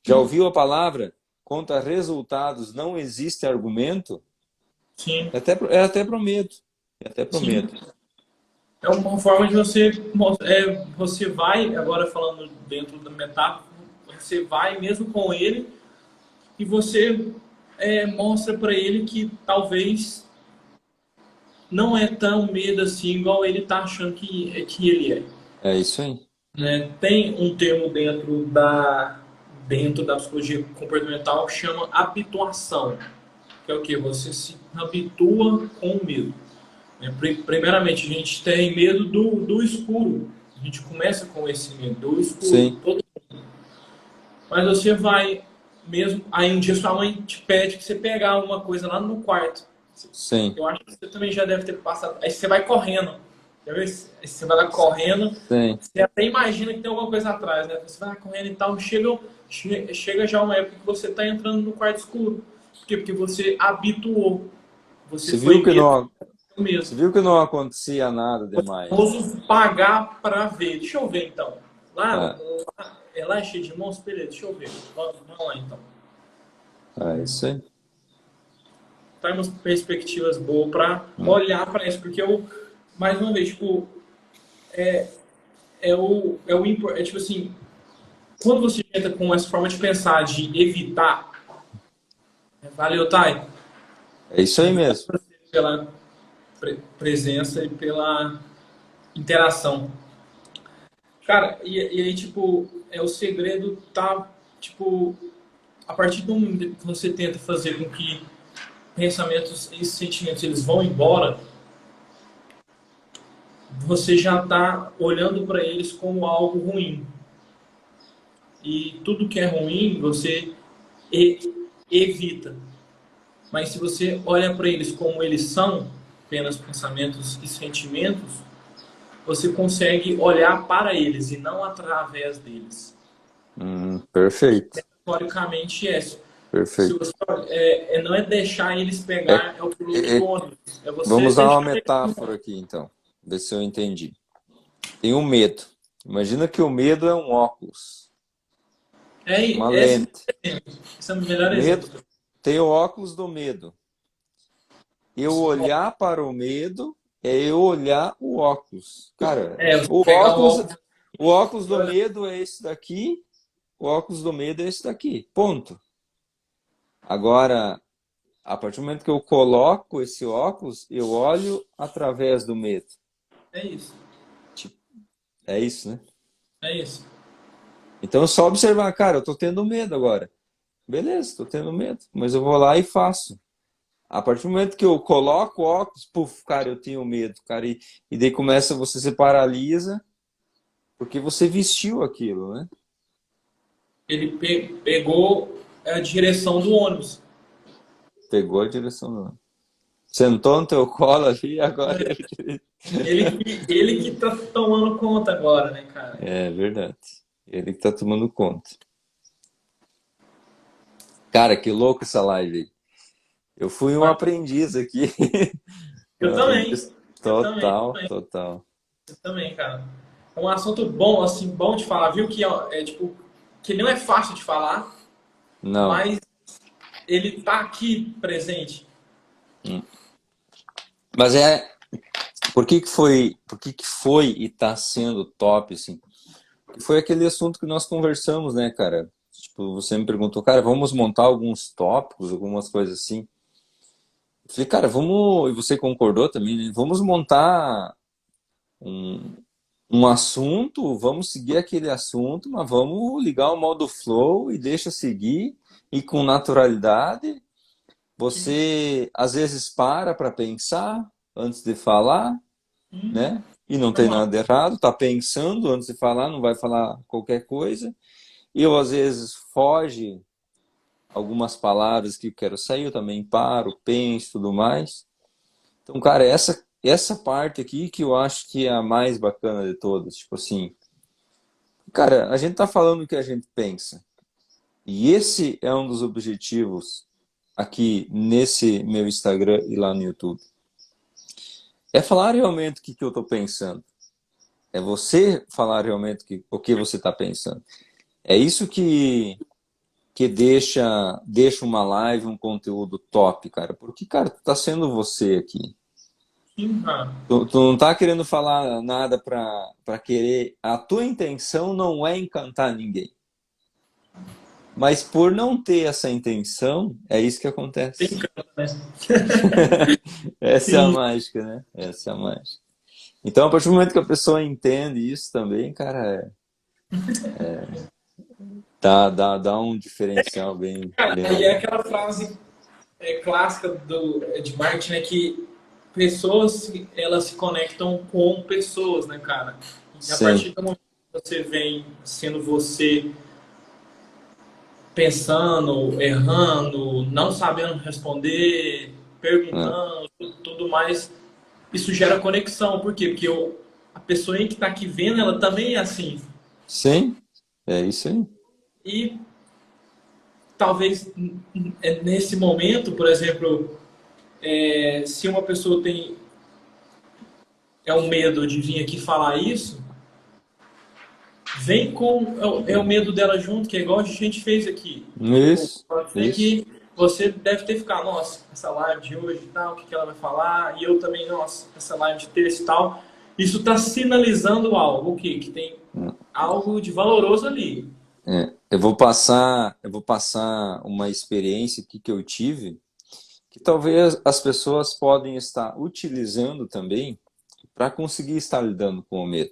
S1: já ouviu a palavra, contra resultados não existe argumento?
S2: Sim,
S1: É até pro medo. É até pro
S2: sim.
S1: medo.
S2: É uma forma de você, você vai, agora falando dentro da metáfora, você vai mesmo com ele e você mostra para ele que talvez não é tão medo assim igual ele tá achando que ele é.
S1: É isso aí.
S2: Né? Tem um termo dentro da psicologia comportamental que chama habituação, que é o que? Você se habitua com o medo. Né? Primeiramente, a gente tem medo do escuro. A gente começa com esse medo do escuro.
S1: Sim,
S2: Mas você vai mesmo. Aí um dia sua mãe te pede que você pegar alguma coisa lá no quarto.
S1: sim,
S2: Eu acho que você também já deve ter passado. Aí você vai correndo. Aí você vai lá correndo.
S1: sim.
S2: Você até imagina que tem alguma coisa atrás, né? Você vai lá correndo e tal. Chega já uma época que você está entrando no quarto escuro. Por quê? Porque você habituou. Você
S1: Você viu
S2: foi
S1: que
S2: mesmo.
S1: não, você
S2: Mesmo.
S1: viu que não acontecia nada demais.
S2: Famoso pagar para ver. Deixa eu ver então.
S1: É,
S2: Lá é cheio de monstros? Beleza, deixa eu ver. Vamos lá então.
S1: é isso aí.
S2: Tá umas perspectivas boas para olhar para isso, porque eu, mais uma vez, tipo, é tipo assim, quando você entra com essa forma de pensar, de evitar, valeu, Thay,
S1: É isso aí mesmo.
S2: pela presença e pela interação. Cara, e aí, tipo, o segredo tá, tipo, a partir do momento que você tenta fazer com que pensamentos e sentimentos eles vão embora, você já está olhando para eles como algo ruim. E tudo que é ruim você evita. Mas se você olha para eles como eles são, apenas pensamentos e sentimentos, você consegue olhar para eles e não através deles.
S1: Perfeito,
S2: Teoricamente é. Se
S1: perfeito.
S2: você, não é deixar eles
S1: É,
S2: pegar o piloto
S1: é,
S2: do
S1: é,
S2: ônibus. É você
S1: vamos usar uma
S2: deixar eles.
S1: metáfora aqui, então. Ver se eu entendi. Tem um medo. Imagina que o medo é um óculos.
S2: É,
S1: uma
S2: esse,
S1: lente.
S2: esse é o melhor
S1: Medo,
S2: exemplo.
S1: tem o óculos do medo. Eu olhar para o medo é eu olhar o óculos. Cara,
S2: Você pegar o óculos.
S1: o óculos do medo é esse daqui, o óculos do medo é esse daqui. Ponto. Agora, a partir do momento que eu coloco esse óculos, eu olho através do medo.
S2: É isso.
S1: Tipo, é isso, né?
S2: É isso.
S1: Então é só observar, cara, eu tô tendo medo agora. Beleza, tô tendo medo, mas eu vou lá e faço. A partir do momento que eu coloco o óculos, puf, cara, eu tenho medo, cara, e daí começa, você se paralisa, porque você vestiu aquilo, né?
S2: Ele pegou a direção do ônibus.
S1: Pegou a direção do... Sentou no teu colo ali, agora ele...
S2: Ele que tá tomando conta agora, né, cara?
S1: É verdade. Ele que tá tomando conta. Cara, que louco essa live aí. Eu fui um aprendiz aqui. Um
S2: Eu também.
S1: aprendiz
S2: Eu também.
S1: total, total.
S2: Eu também, cara. É um assunto bom, assim, bom de falar, viu? Que é tipo, que não é fácil de falar,
S1: Não.
S2: mas ele tá aqui presente.
S1: Mas por que que foi e tá sendo top, assim? Foi aquele assunto que nós conversamos, né, cara? Tipo, você me perguntou, cara, vamos montar alguns tópicos, algumas coisas assim. Eu falei, cara, vamos, e você concordou também, né? Vamos montar um, um assunto, vamos seguir aquele assunto, mas vamos ligar o modo flow e deixa seguir, e com naturalidade. Você, às vezes, para pensar antes de falar, né? E não tem
S2: Normal.
S1: nada de errado, tá pensando antes de falar, não vai falar qualquer coisa. Eu, às vezes, foge algumas palavras que eu quero sair, eu também paro, penso e tudo mais. Então, cara, essa parte aqui que eu acho que é a mais bacana de todas. Tipo assim, cara, a gente tá falando o que a gente pensa. E esse é um dos objetivos aqui nesse meu Instagram e lá no YouTube. É falar realmente o que eu tô pensando. É você falar realmente o que você está pensando. É isso que deixa uma live, um conteúdo top, cara. Porque, cara, tu tá sendo você aqui.
S2: Sim, cara.
S1: Tu não tá querendo falar nada pra querer. A tua intenção não é encantar ninguém. Mas por não ter essa intenção, é isso que
S2: Tem
S1: acontece.
S2: câmera, né?
S1: Essa é a
S2: Sim.
S1: mágica, né? Essa é a mágica. Então, a partir do momento que a pessoa entende isso também, cara, dá um diferencial
S2: Cara,
S1: bem
S2: e é
S1: legal.
S2: aquela frase clássica de marketing, né? Que pessoas, elas se conectam com pessoas, né, cara? E a
S1: Sim.
S2: partir do momento que você vem sendo você, pensando, errando, não sabendo responder,
S1: É.
S2: perguntando, tudo mais, isso gera conexão. Por quê? Porque a pessoa que está aqui vendo, ela também é assim.
S1: Sim, é isso aí.
S2: E talvez nesse momento, por exemplo, se uma pessoa tem um medo de vir aqui falar isso, vem com o medo dela junto, que é igual a gente fez aqui. Tipo,
S1: Isso,
S2: pode ser
S1: isso.
S2: que você deve ter ficado, nossa, essa live de hoje e tal, o que ela vai falar, e eu também, nossa, essa live de terça e tal. Isso está sinalizando algo, o quê? Que tem algo de valoroso ali.
S1: Eu vou passar uma experiência aqui que eu tive, que talvez as pessoas podem estar utilizando também para conseguir estar lidando com o medo.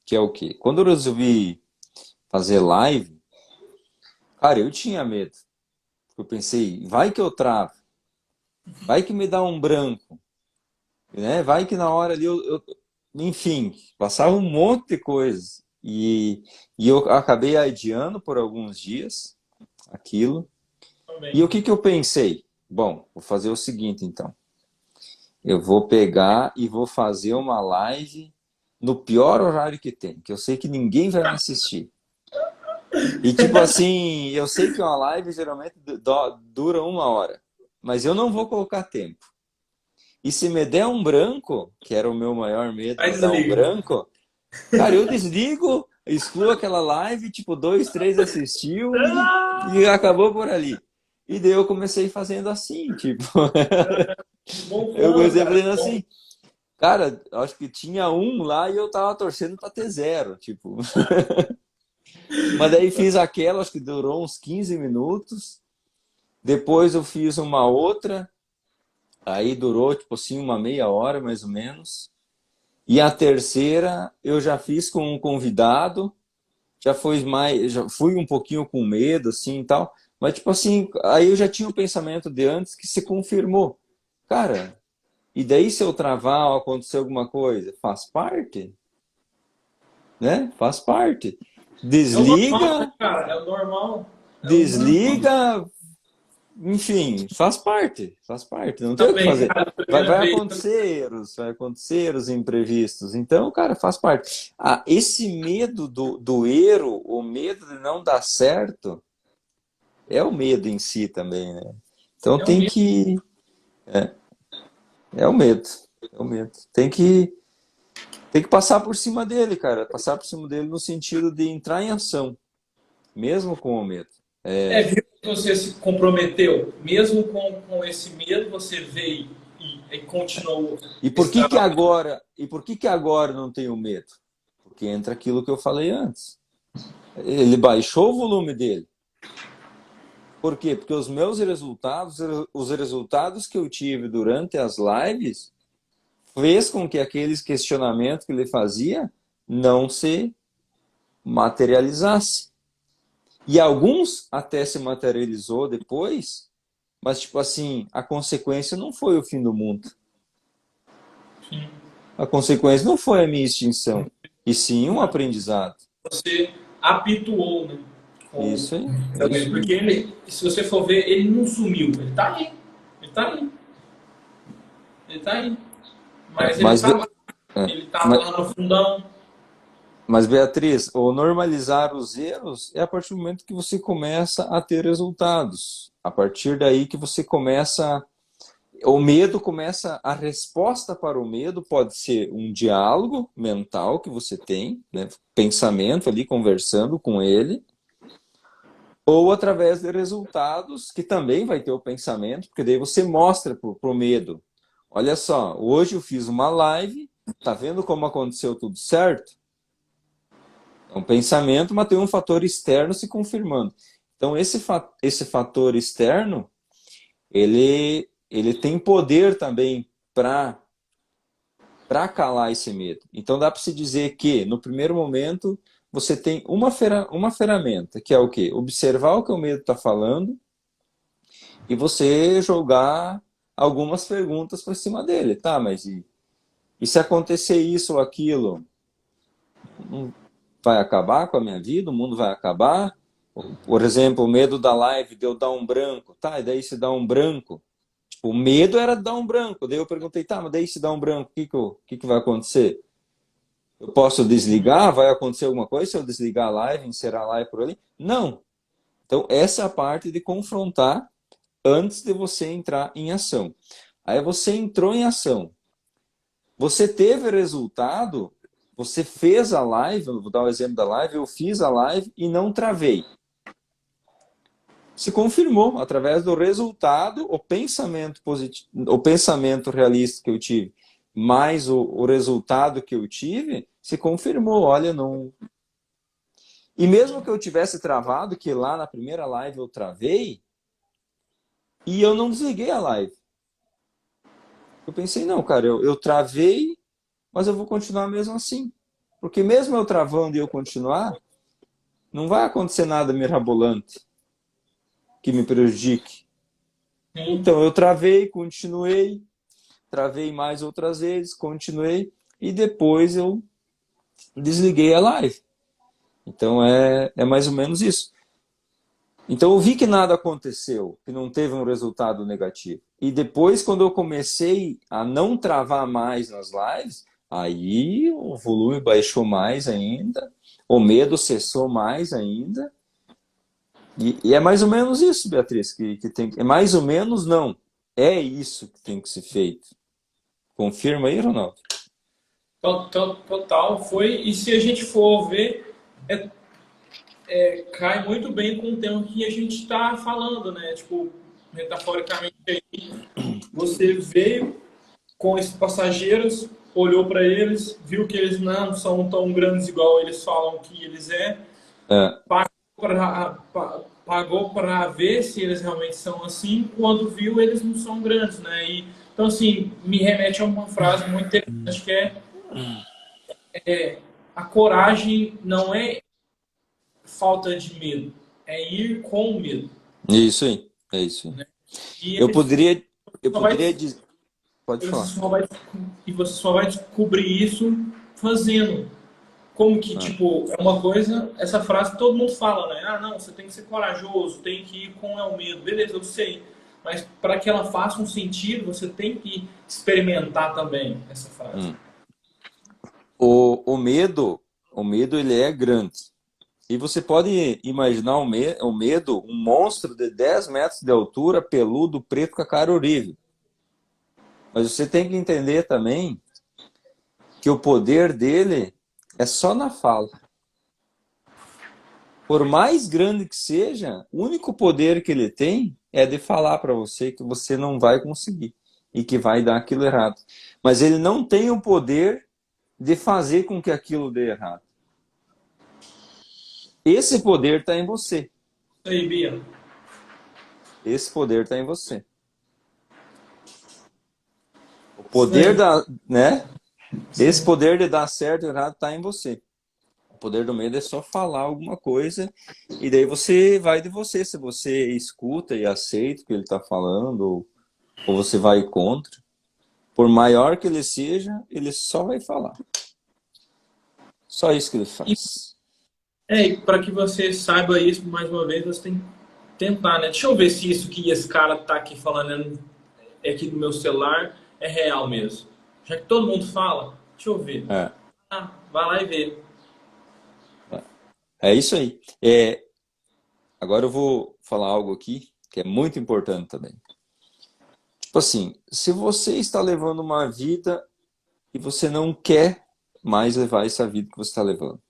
S1: Que é o quê? Quando eu resolvi fazer live, cara, eu tinha medo. Eu pensei, vai que eu travo, vai que me dá um branco, né? Vai que na hora ali enfim, passava um monte de coisas. E eu acabei adiando por alguns dias aquilo. E
S2: Também.
S1: o que que eu pensei? Bom, vou fazer o seguinte então. Eu vou pegar e vou fazer uma live no pior horário que tem, que eu sei que ninguém vai me assistir. E tipo assim, eu sei que uma live geralmente dura 1 hora, mas eu não vou colocar tempo. E se me der um branco, que era o meu maior medo de
S2: Mas
S1: dar um
S2: desliga.
S1: branco, cara, eu desligo, exclua aquela live, tipo, 2, 3 assistiu e acabou por ali. E daí eu comecei fazendo assim, tipo,
S2: Bom
S1: eu
S2: plano,
S1: comecei
S2: cara.
S1: fazendo
S2: Bom.
S1: assim. Cara, acho que tinha um lá e eu tava torcendo pra ter zero, tipo. Mas daí fiz aquela, acho que durou uns 15 minutos. Depois eu fiz uma outra, aí durou, tipo assim, uma meia hora mais ou menos. E a terceira eu já fiz com um convidado, já foi mais, já fui um pouquinho com medo, assim e tal. Mas, tipo assim, aí eu já tinha o pensamento de antes que se confirmou. Cara, e daí se eu travar ou acontecer alguma coisa? Faz parte, né? Faz parte.
S2: É o normal, né,
S1: Desliga,
S2: cara? É o normal. É o normal.
S1: desliga, enfim, faz parte, não tem o que
S2: Também,
S1: fazer.
S2: cara,
S1: Vai,
S2: primeira
S1: vai
S2: vez.
S1: acontecer erros, vai acontecer os imprevistos. Então, cara, faz parte. Ah, esse medo do erro, o medo de não dar certo, é o medo em si também, né? Então
S2: É o mesmo.
S1: é o medo, é o medo. Tem que passar por cima dele, cara. Passar por cima dele no sentido de entrar em ação, mesmo com o medo.
S2: É, viu que você se comprometeu, mesmo com esse medo, você veio e continuou
S1: E por
S2: esse
S1: que que
S2: trabalho.
S1: agora, e por que que agora não tenho medo? Porque entra aquilo que eu falei antes. Ele baixou o volume dele. Por quê? Porque os meus resultados, os resultados que eu tive durante as lives, fez com que aqueles questionamentos que ele fazia não se materializasse. E alguns até se materializou depois, mas tipo assim, a consequência não foi o fim do mundo.
S2: Sim.
S1: A consequência não foi a minha extinção, e sim um aprendizado.
S2: Você habituou, né? Com,
S1: Isso aí, é
S2: também,
S1: isso aí.
S2: porque ele, se você for ver, ele não sumiu, ele tá aí, ele tá aí, ele tá aí.
S1: É,
S2: Mas ele tá lá,
S1: é,
S2: ele tá
S1: mas,
S2: lá no fundão.
S1: mas, Beatriz, o normalizar os erros é a partir do momento que você começa a ter resultados. A partir daí que você começa. O medo começa. A resposta para o medo pode ser um diálogo mental que você tem, né? Pensamento ali, conversando com ele, ou através de resultados, que também vai ter o pensamento, porque daí você mostra para o medo. Olha só, hoje eu fiz uma live, tá vendo como aconteceu tudo certo? É um pensamento, mas tem um fator externo se confirmando. Então, esse fator externo, ele tem poder também para calar esse medo. Então, dá para se dizer que, no primeiro momento, você tem uma ferramenta, que é o quê? Observar o que o medo está falando e você jogar algumas perguntas por cima dele. Tá, mas e se acontecer isso ou aquilo? Vai acabar com a minha vida? O mundo vai acabar? Por exemplo, o medo da live de eu dar um branco. Tá, e daí se dá um branco? Tipo, o medo era de dar um branco. Daí eu perguntei, tá, mas daí se dá um branco, o que vai acontecer? Eu posso desligar? Vai acontecer alguma coisa se eu desligar a live, encerrar a live por ali? Não. Então, essa é a parte de confrontar antes de você entrar em ação. Aí você entrou em ação. Você teve resultado, você fez a live, vou dar o exemplo da live, eu fiz a live e não travei. Se confirmou através do resultado, o pensamento positivo, o pensamento realista que eu tive, mais o resultado que eu tive, se confirmou. Olha, não. E mesmo que eu tivesse travado, que lá na primeira live eu travei, e eu não desliguei a live. Eu pensei, não, cara, eu travei, mas eu vou continuar mesmo assim. Porque mesmo eu travando e eu continuar, não vai acontecer nada mirabolante que me prejudique.
S2: Sim.
S1: Então eu travei, continuei, travei mais outras vezes, continuei e depois eu desliguei a live. Então é mais ou menos isso. Então eu vi que nada aconteceu, que não teve um resultado negativo. E depois, quando eu comecei a não travar mais nas lives, aí o volume baixou mais ainda, o medo cessou mais ainda. E é mais ou menos isso, Beatriz, que tem. É mais ou menos não. É isso que tem que ser feito. Confirma aí, Ronaldo?
S2: Total foi. E se a gente for ver, Cai muito bem com o tema que a gente está falando, né? Tipo, metaforicamente, você veio com esses passageiros, olhou para eles, viu que eles não são tão grandes igual eles falam que eles
S1: É,
S2: pagou para ver se eles realmente são assim, quando viu eles não são grandes, né? E, então, assim, me remete a uma frase muito interessante que a coragem não é falta de medo, é ir com medo,
S1: isso aí, é isso aí.
S2: né? E
S1: Eu poderia, eu
S2: só vai,
S1: poderia dizer, pode
S2: você
S1: falar.
S2: só vai, e você só vai descobrir isso fazendo. Como que,
S1: Ah,
S2: tipo, é uma coisa, essa frase todo mundo fala, né? Ah, não, você tem que ser corajoso, tem que ir com o medo. Beleza, eu sei. Mas para que ela faça um sentido, você tem que experimentar também essa frase.
S1: hum. O medo ele é grande. E você pode imaginar o medo, um monstro de 10 metros de altura, peludo, preto, com a cara horrível. Mas você tem que entender também que o poder dele é só na fala. Por mais grande que seja, o único poder que ele tem é de falar para você que você não vai conseguir e que vai dar aquilo errado. Mas ele não tem o poder de fazer com que aquilo dê errado. Esse poder está em você.
S2: Isso aí, Bia.
S1: Esse poder está em você. O
S2: Isso
S1: poder
S2: aí.
S1: da, né? Esse
S2: Sim.
S1: poder de dar certo ou errado está em você. O poder do medo é só falar alguma coisa e daí você vai de você. Se você escuta e aceita o que ele está falando ou você vai contra. Por maior que ele seja, ele só vai falar. Só isso que ele
S2: E,
S1: faz.
S2: e para que você saiba isso, mais uma vez, você tem que tentar, né? Deixa eu ver se isso que esse cara tá aqui falando aqui no meu celular é real mesmo. Já que todo mundo fala, deixa eu ver.
S1: É,
S2: Ah, vai lá e vê.
S1: é isso aí. Agora eu vou falar algo aqui que é muito importante também. Tipo assim, se você está levando uma vida e você não quer mais levar essa vida que você está levando,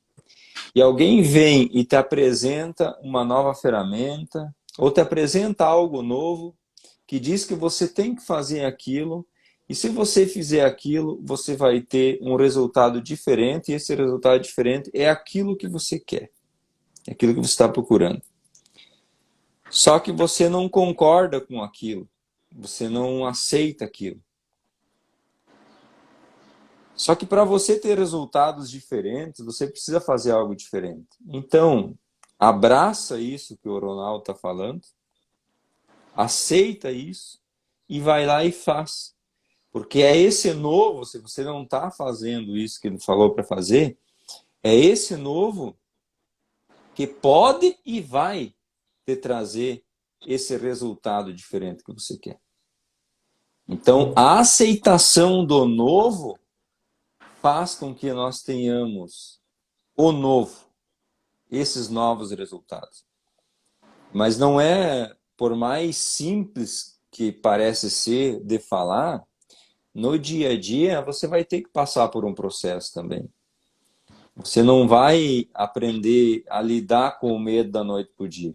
S1: e alguém vem e te apresenta uma nova ferramenta, ou te apresenta algo novo, que diz que você tem que fazer aquilo, e se você fizer aquilo, você vai ter um resultado diferente, e esse resultado diferente é aquilo que você quer, é aquilo que você está procurando. Só que você não concorda com aquilo, você não aceita aquilo. Só que para você ter resultados diferentes, você precisa fazer algo diferente. Então, abraça isso que o Ronaldo está falando, aceita isso e vai lá e faz. Porque é esse novo, se você não está fazendo isso que ele falou para fazer, é esse novo que pode e vai te trazer esse resultado diferente que você quer. Então, a aceitação do novo faz com que nós tenhamos o novo, esses novos resultados. Mas não é, por mais simples que parece ser de falar, no dia a dia você vai ter que passar por um processo também. Você não vai aprender a lidar com o medo da noite para o dia.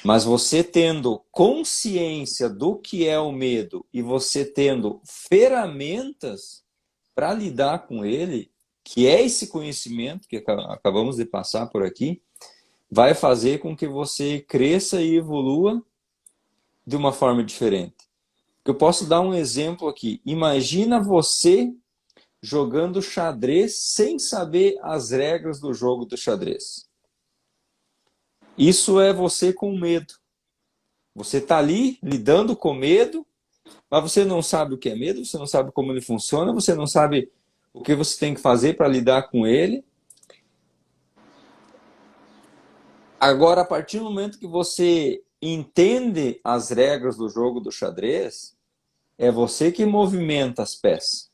S1: Mas você tendo consciência do que é o medo e você tendo ferramentas para lidar com ele, que é esse conhecimento que acabamos de passar por aqui, vai fazer com que você cresça e evolua de uma forma diferente. Eu posso dar um exemplo aqui. Imagina você jogando xadrez sem saber as regras do jogo do xadrez. Isso é você com medo. Você está ali lidando com medo, mas você não sabe o que é medo, você não sabe como ele funciona, você não sabe o que você tem que fazer para lidar com ele. Agora, a partir do momento que você entende as regras do jogo do xadrez, é você que movimenta as peças.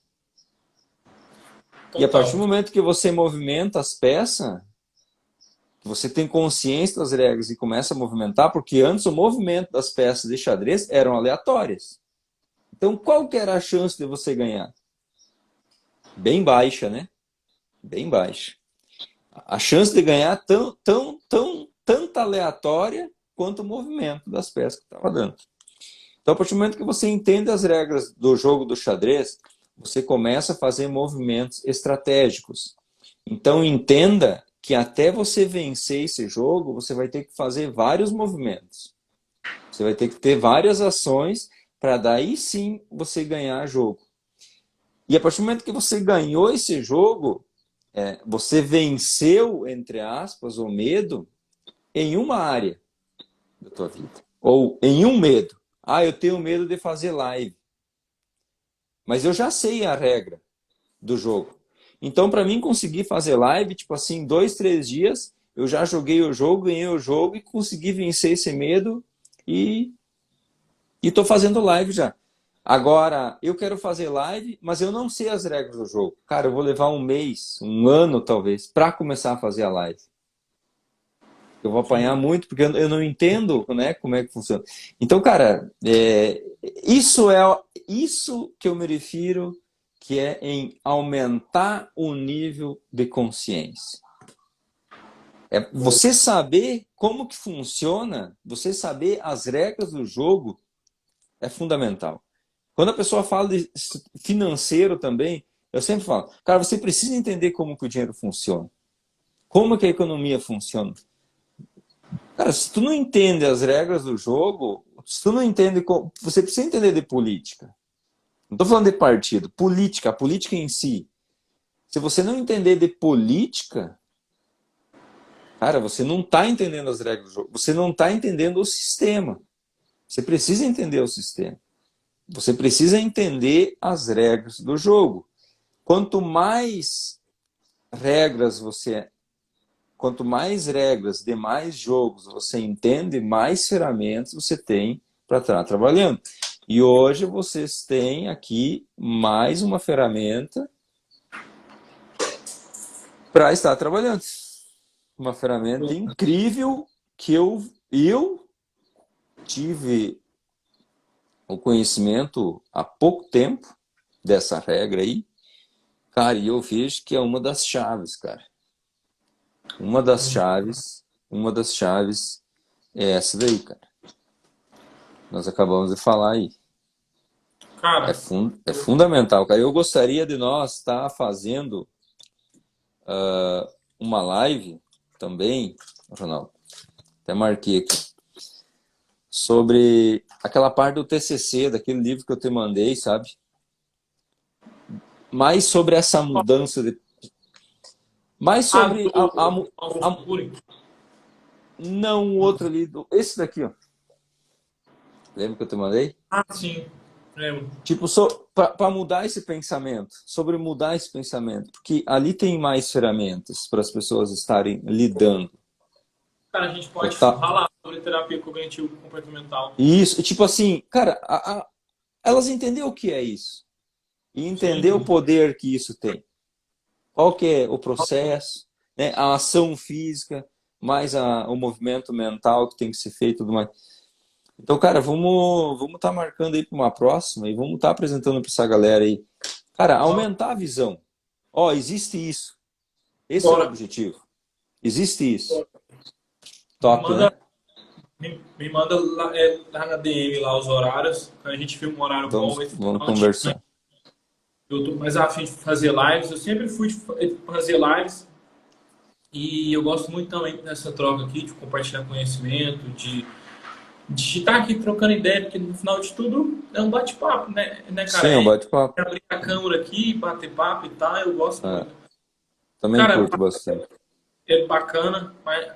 S1: E a partir do
S2: Total.
S1: momento que você movimenta as peças, você tem consciência das regras e começa a movimentar, porque antes o movimento das peças de xadrez eram aleatórias. Então, qual que era a chance de você ganhar? Bem baixa, né? Bem baixa. A chance de ganhar tanta aleatória quanto o movimento das peças que estava dando. Então, a partir do momento que você entende as regras do jogo do xadrez, você começa a fazer movimentos estratégicos. Então, entenda que até você vencer esse jogo, você vai ter que fazer vários movimentos. Você vai ter que ter várias ações para daí sim você ganhar jogo. E a partir do momento que você ganhou esse jogo, você venceu, entre aspas, o medo em uma área da tua vida. Ou em um medo. Ah, eu tenho medo de fazer live. Mas eu já sei a regra do jogo. Então, para mim conseguir fazer live, tipo assim, 2, 3 dias, eu já joguei o jogo, ganhei o jogo e consegui vencer esse medo e tô fazendo live já. Agora, eu quero fazer live, mas eu não sei as regras do jogo. Cara, eu vou levar um mês, um ano talvez, para começar a fazer a live. Eu vou apanhar muito, porque eu não entendo, né, como é que funciona. Então, cara, isso que eu me refiro que é em aumentar o nível de consciência. É você saber como que funciona, você saber as regras do jogo é fundamental. Quando a pessoa fala de financeiro também, eu sempre falo, cara, você precisa entender como que o dinheiro funciona. Como que a economia funciona. Cara, se tu não entende as regras do jogo, se tu não entende, você precisa entender de política. Não estou falando de partido, política, a política em si. Se você não entender de política, cara, você não está entendendo as regras do jogo. Você não está entendendo o sistema. Você precisa entender o sistema. Você precisa entender as regras do jogo. Quanto mais regras de mais jogos você entende, mais ferramentas você tem para estar trabalhando. E hoje vocês têm aqui mais uma ferramenta para estar trabalhando. Uma ferramenta incrível que eu tive o conhecimento há pouco tempo dessa regra aí. Cara, e eu vejo que é uma das chaves, cara. Uma das chaves é essa daí, cara. Nós acabamos de falar aí.
S2: Cara,
S1: É fundamental, cara. Eu gostaria de nós estar fazendo uma live também, Ronaldo, até marquei aqui, sobre aquela parte do TCC, daquele livro que eu te mandei, sabe? Mais sobre essa mudança de... Mais sobre não, o outro ali, esse daqui, ó. Lembra que eu te mandei?
S2: Ah, sim, lembro.
S1: Tipo, para mudar esse pensamento, sobre mudar esse pensamento, porque ali tem mais ferramentas para as pessoas estarem lidando.
S2: Cara, a gente pode falar sobre terapia cognitivo comportamental.
S1: Isso, tipo assim, cara, elas entenderam o que é isso. E entender o poder que isso tem. Qual que é o processo, né? A ação física, mais o movimento mental que tem que ser feito, tudo mais. Então, cara, vamos estar marcando aí para uma próxima e vamos estar apresentando para essa galera aí. Cara, aumentar a visão. Ó, existe isso. Esse é o objetivo. Existe isso. Top, né?
S2: Me manda lá, lá na DM lá os horários, a gente filma um horário bom.
S1: Vamos conversar.
S2: Eu tô mais afim de fazer lives, eu sempre fui de fazer lives e eu gosto muito também dessa troca aqui, de compartilhar conhecimento, de estar aqui trocando ideia, porque no final de tudo é um bate-papo, né, cara?
S1: Sim, é um bate-papo.
S2: Abrir a câmera aqui, bater papo e tal, eu gosto muito.
S1: Também cara, curto bastante.
S2: É bacana, mas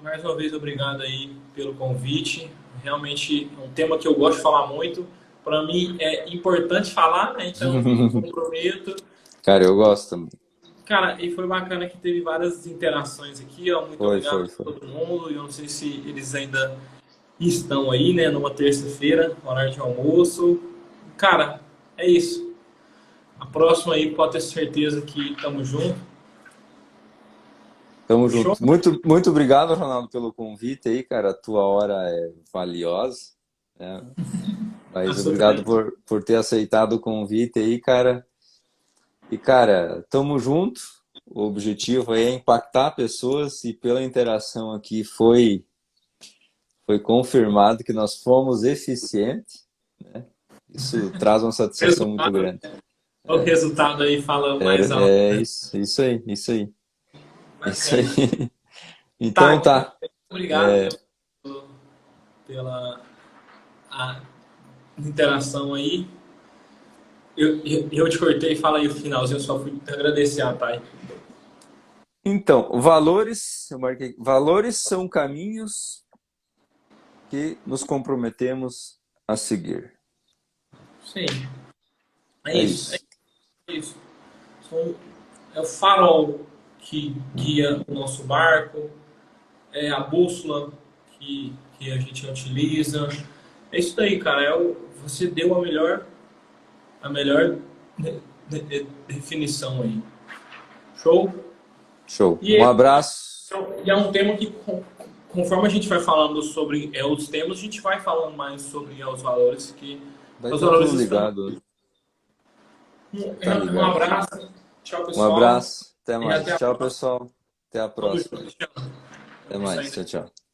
S2: mais uma vez obrigado aí pelo convite. Realmente é um tema que eu gosto de falar muito. Para mim é importante falar, né? Então eu me comprometo.
S1: Cara, eu gosto também.
S2: Cara, e foi bacana que teve várias interações aqui, ó. Muito obrigado a todo mundo. Eu não sei se eles ainda estão aí, né? Numa terça-feira, horário de almoço. Cara, é isso. A próxima aí pode ter certeza que estamos juntos.
S1: Tamo junto. Muito, muito obrigado, Ronaldo, pelo convite aí, cara. A tua hora é valiosa, né? Mas obrigado por ter aceitado o convite aí, cara. E, cara, tamo junto. o objetivo aí é impactar pessoas e pela interação aqui foi confirmado que nós fomos eficientes, né? Isso traz uma satisfação muito
S2: Resultado,
S1: grande.
S2: o resultado aí fala mais alto.
S1: Isso aí, isso aí, isso
S2: Bacana.
S1: aí.
S2: Tá,
S1: Então
S2: então,
S1: tá.
S2: obrigado pela a interação aí. Eu te cortei, fala aí o finalzinho, eu só fui agradecer a Thay.
S1: Então, valores, eu marquei, valores são caminhos que nos comprometemos a seguir.
S2: Sim, é
S1: É
S2: isso,
S1: isso.
S2: é isso. É o farol que guia o nosso barco, é a bússola que a gente utiliza. É isso daí, cara. Você deu a melhor definição aí. Show?
S1: Show.
S2: E
S1: Um
S2: é,
S1: abraço.
S2: e é um tema que, conforme a gente vai falando sobre os temas, a gente vai falando mais sobre os valores, que
S1: Vai
S2: os
S1: estar
S2: valores
S1: tudo
S2: estão.
S1: ligado, né? Tá
S2: Um
S1: ligado.
S2: abraço, tchau
S1: Um
S2: pessoal,
S1: abraço. Até
S2: e até
S1: mais.
S2: a
S1: Tchau,
S2: próxima.
S1: pessoal. Até a
S2: Tamo
S1: próxima.
S2: junto, tchau.
S1: Até
S2: Vamos
S1: mais.
S2: sair
S1: Tchau, tchau.